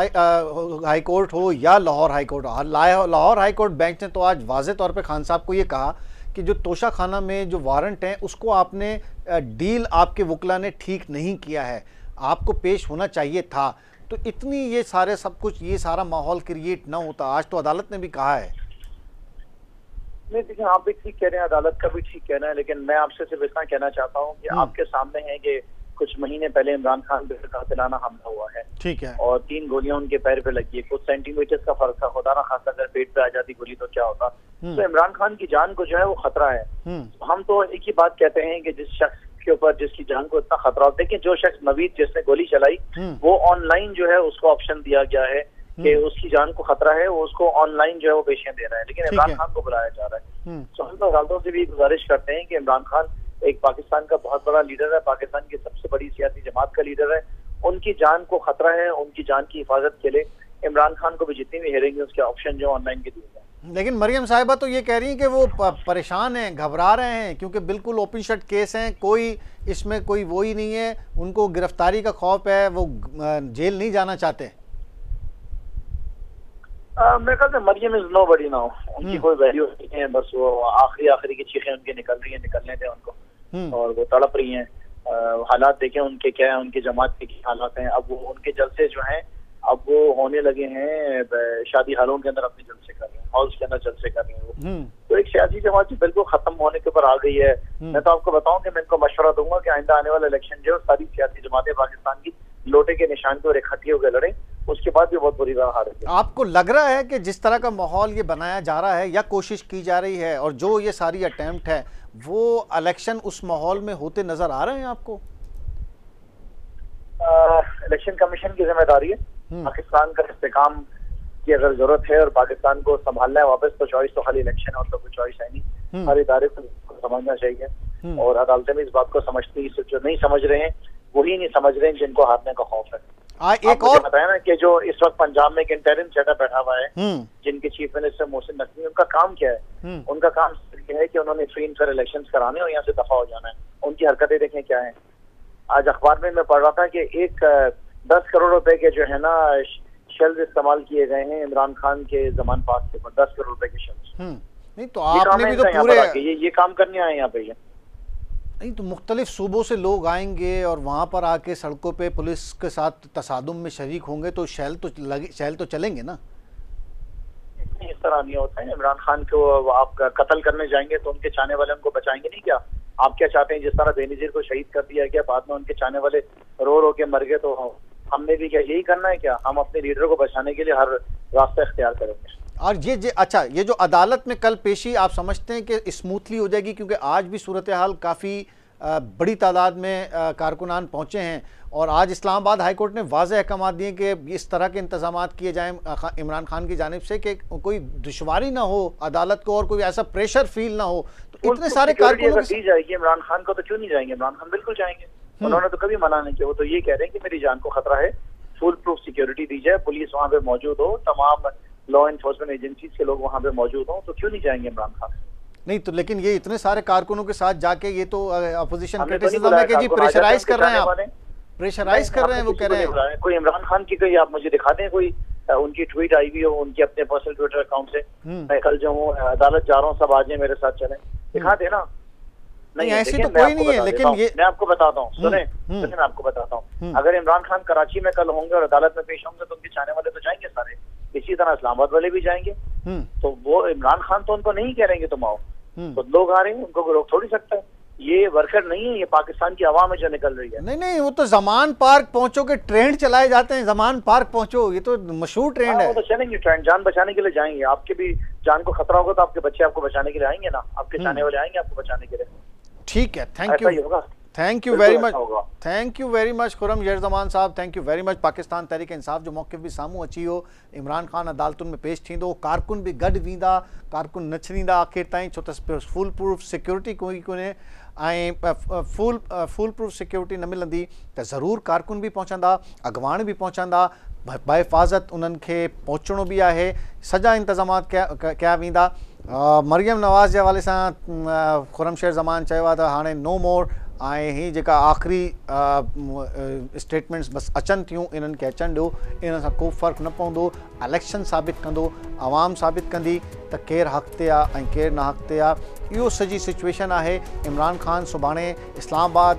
हाई कोर्ट हो या लाहौर हाई कोर्ट हो, लाहौर हाई कोर्ट बेंच ने तो आज वाज़े तौर पे खान साहब को ये कहा कि जो तोशा खाना में जो वारंट हैं उसको आपने डील आपके वकला ने ठीक नहीं किया है, आपको पेश होना चाहिए था। तो इतनी ये सारे सब कुछ ये सारा माहौल क्रिएट ना होता। आज तो अदालत ने भी कहा है। नहीं, देखिए, आप भी ठीक कह रहे हैं, अदालत का भी ठीक कहना है, लेकिन मैं आपसे सिर्फ इतना कहना चाहता हूँ कि आपके सामने है कि कुछ महीने पहले इमरान खान पे कातिलाना हमला हुआ है। ठीक है। और 3 गोलियां उनके पैर पे लगी है, कुछ सेंटीमीटर का फर्क था। खुदा ना खासा अगर पेट पे आ जाती गोली तो क्या होता। तो इमरान खान की जान को जो है वो खतरा है। हम तो एक ही बात कहते हैं कि जिस शख्स के ऊपर जिसकी जान को इतना खतरा होता है, कि जो शख्स नवीद जिसने गोली चलाई वो ऑनलाइन जो है उसको ऑप्शन दिया गया है कि उसकी जान को खतरा है, वो उसको ऑनलाइन जो है वो पेशियां दे रहा है, लेकिन इमरान खान को बुलाया जा रहा है। तो हम तो अदालतों से भी गुजारिश करते हैं कि इमरान खान एक पाकिस्तान का बहुत बड़ा लीडर है, पाकिस्तान की सबसे बड़ी सियासी जमात का लीडर है, उनकी जान को खतरा है, उनकी जान की हिफाजत के लिए इमरान खान को भी जितनी भी हेरेंगे उसके ऑप्शन जो ऑनलाइन के दिए जाए। लेकिन मरियम साहिबा तो ये कह रही हैं कि वो परेशान हैं, घबरा रहे हैं, क्योंकि बिल्कुल ओपन शट केस हैं, कोई इसमें कोई वो ही नहीं है, उनको गिरफ्तारी का खौफ है, वो जेल नहीं जाना चाहते। मेरे ख्याल से मरियम इज नोबडी नाउ, उनकी कोई वैल्यू नहीं है, बस वो आखिरी की चीखें उनकी निकल रही हैं, निकलने दें उनको, और वो तड़प रही हैं। हालात देखें उनके क्या है, उनकी जमात के क्या हालात हैं। अब वो उनके जलसे जो हैं अब वो होने लगे हैं शादी हालों के अंदर, अपने जलसे कर रहे हैं, हॉल्स के अंदर जलसे कर रहे हैं वो। तो एक सियासी जमात जो बिल्कुल खत्म होने के ऊपर आ गई है। मैं तो आपको बताऊं कि मैं इनको मशवरा दूंगा कि आइंदा आने वाला इलेक्शन जो सारी सियासी जमातें पाकिस्तान की लोटे के निशान पे और इकट्ठी होकर लड़े, उसके बाद भी बहुत बुरी तरह हार गई। आपको लग रहा है कि जिस तरह का माहौल ये बनाया जा रहा है या कोशिश की जा रही है और जो ये सारी अटेम्प्ट है वो इलेक्शन उस माहौल में होते नजर आ रहे हैं आपको? इलेक्शन कमीशन की जिम्मेदारी है पाकिस्तान का इस्तेकाम की अगर जरूरत है और पाकिस्तान को संभालना है वापस, तो चॉइस तो खाली इलेक्शन है और तो कोई चॉइस है नहीं। हर इदारे को समझना चाहिए और अदालतें भी इस बात को समझती, जो नहीं समझ रहे हैं वही नहीं समझ रहे हैं जिनको हारने का खौफ है। एक और बताया ना कि जो इस वक्त पंजाब में एक इंटरिम सेटअप बैठा हुआ है, जिनके चीफ मिनिस्टर मोहसिन नकवी, उनका काम क्या है? उनका काम यह है कि उन्होंने फ्री एंड फेयर इलेक्शन कराने और यहाँ से दफा हो जाना है। उनकी हरकतें देखें क्या है। आज अखबार में मैं पढ़ रहा था कि 10 करोड़ रुपए के जो है ना शेल्स इस्तेमाल किए गए हैं इमरान खान के जमान पास के ऊपर, 10 करोड़ रुपए के शेल्स। नहीं तो आपने भी तो पूरे ये काम करने आए यहाँ पे। नहीं तो मुख्तलिफ सूबों से लोग आएंगे और वहाँ पर आके सड़कों पे पुलिस के साथ तसादुम में शरीक होंगे, तो शेल तो चलेंगे ना। इस तरह नहीं होता है। इमरान खान को आप कत्ल करने जाएंगे तो उनके चाहने वाले उनको बचाएंगे नहीं क्या? आप क्या चाहते हैं जिस तरह बेनजीर को शहीद कर दिया गया, बाद में उनके चाहने वाले रो रो के मर गए, तो हमने भी क्या यही करना है क्या? हम अपने लीडर को बचाने के लिए हर रास्ता इख्तियार करेंगे। और अच्छा, ये जो अदालत में कल पेशी आप समझते हैं कि स्मूथली हो जाएगी? क्योंकि आज भी सूरत हाल काफ़ी बड़ी तादाद में कारकुनान पहुंचे हैं और आज इस्लामाबाद हाई कोर्ट ने वाज़ेह अहकाम दिए कि इस तरह के इंतजाम किए जाएं इमरान खान की जानिब से कि कोई दुश्वारी ना हो अदालत को और कोई ऐसा प्रेशर फील ना हो। तो इतने सारे कारकुनों दी जाएगी इमरान खान को, तो क्यों नहीं जाएंगे? इमरान खान बिल्कुल जाएंगे। उन्होंने तो कभी मना नहीं किया। वो तो ये कह रहे हैं कि मेरी जान को खतरा है, फुल प्रूफ सिक्योरिटी दी जाए, पुलिस वहाँ पे मौजूद हो, तमाम लॉ एनफोर्समेंट एजेंसीज के लोग वहाँ पे मौजूद हों, तो क्यों नहीं जाएंगे इमरान खान? नहीं तो लेकिन ये इतने सारे कारकुनों के साथ जाके ये तो अपोजिशन क्रिटिसिज्म है कि जी प्रेशराइज कर रहे हैं, आप प्रेशराइज कर रहे हैं। वो कह रहे हैं कोई इमरान खान की कोई आप मुझे दिखा दें कोई उनकी ट्वीट आई हुई हो उनके अपने पर्सनल ट्विटर अकाउंट से, मैं कल जो हूँ अदालत जा रहा हूँ, सब आज मेरे साथ चले, दिखा देना। नहीं ऐसी तो कोई नहीं है, लेकिन ये मैं आपको बताता हूँ, सुने मैं आपको बताता हूँ, अगर इमरान खान कराची में कल होंगे और अदालत में पेश होंगे तो उनके चाहने वाले तो जाएंगे सारे, इसी तरह इस्लामाबाद वाले भी जाएंगे। तो वो इमरान खान तो उनको नहीं करेंगे तुम आओ, तो लोग आ रहे हैं, उनको रोक थोड़ी सकता है। ये वर्कर नहीं है, ये पाकिस्तान की आवाम है जो निकल रही है। नहीं वो तो जमान पार्क पहुंचो के ट्रेंड चलाए जाते हैं, जमान पार्क पहुंचो, ये तो मशहूर ट्रेंड है। वो तो चलेंगे ट्रेंड, जान बचाने के लिए जाएंगे। आपके भी जान को खतरा होगा तो आपके बच्चे आपको बचाने के लिए आएंगे ना, आपके चाहने वाले आएंगे आपको बचाने के लिए। ठीक है, thank you very much Khurram यरजमान sahab, thank you very much. Pakistan Tehreek Insaf जो मौक़िफ़ भी साम्हूं अची हो, इमरान खान अदालतुनि में पेश थींदो, कारकुन भी गॾु वेंदा, कारकुन न छॾींदा आख़िर ताईं, छो त फुल प्रूफ सिक्योरिटी कोई कोन्हे ऐं फुल प्रूफ सिक्योरिटी न मिलंदी त ज़रूरु कारकुन बि पहुचंदा, अॻवान बि पहुचंदा, बाहिफ़ाज़त उन्हनि खे पहुचणो बि आहे, सॼा इंतज़ामात कया वेंदा। मरियम नवाज़ जे हवाले सां खुरमशेर ज़मान चयो आहे त हाणे नो मोर, ऐं ही जेका आख़िरी स्टेटमेंट्स बसि अचनि थियूं, इन्हनि खे अचनि ॾियो, इन सां को फ़र्क़ु न पवंदो। इलेक्शन साबित कंदो, आवाम साबित कंदी त केरु हक़ ते आहे ऐं केरु न हक़ ते आहे। इहो सॼी सिचुएशन आहे। इमरान खान सुभाणे इस्लामाबाद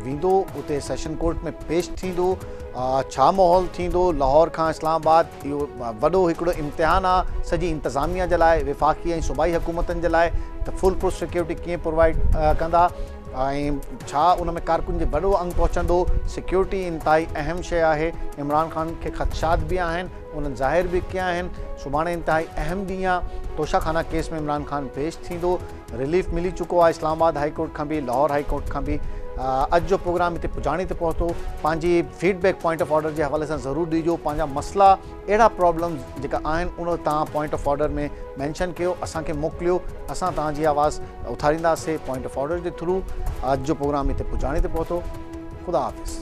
वेंदो, उते सेशन कोर्ट में पेश थींदो, छा माहौल थींदो लाहौर खां इस्लामाबाद, इहो वॾो हिकिड़ो इम्तिहान आहे सॼी इंतिज़ामिया जे लाइ, विफ़ाक़ी ऐं सूबाई हुकूमतनि जे लाइ, त फुल प्रूफ सिक्योरिटी कीअं प्रोवाइड कंदा ऐं छा उन में कारकुन जे वॾो अंग पहुचंदो। सिक्योरिटी इंतहाई अहम शइ आहे। इमरान खान खे ख़दशात बि आहिनि, उन्हनि ज़ाहिर बि कया आहिनि। सुभाणे इंतहाई अहम ॾींहुं आहे, तोशाखाना केस में इमरान खान पेश थींदो, रिलीफ मिली चुको आहे इस्लामाबाद हाई कोर्ट खां बि, लाहौर हाई कोर्ट खां बि। अॼु जो प्रोग्राम हिते पुॼाणी ते पहुतो। पंहिंजी फीडबैक पॉइंट ऑफ ऑर्डर जे हवाले सां ज़रूरु ॾिजो, पंहिंजा मसला अहिड़ा प्रॉब्लम्स जेका आहिनि उन तव्हां पॉइंट ऑफ ऑर्डर में मैंशन कयो, असांखे मोकिलियो, असां तव्हांजी आवाज़ उथारींदासीं पॉइंट ऑफ ऑर्डर जे थ्रू। अॼु जो प्रोग्राम हिते पुॼाणी ते पहुतो। ख़ुदा हाफ़िज़।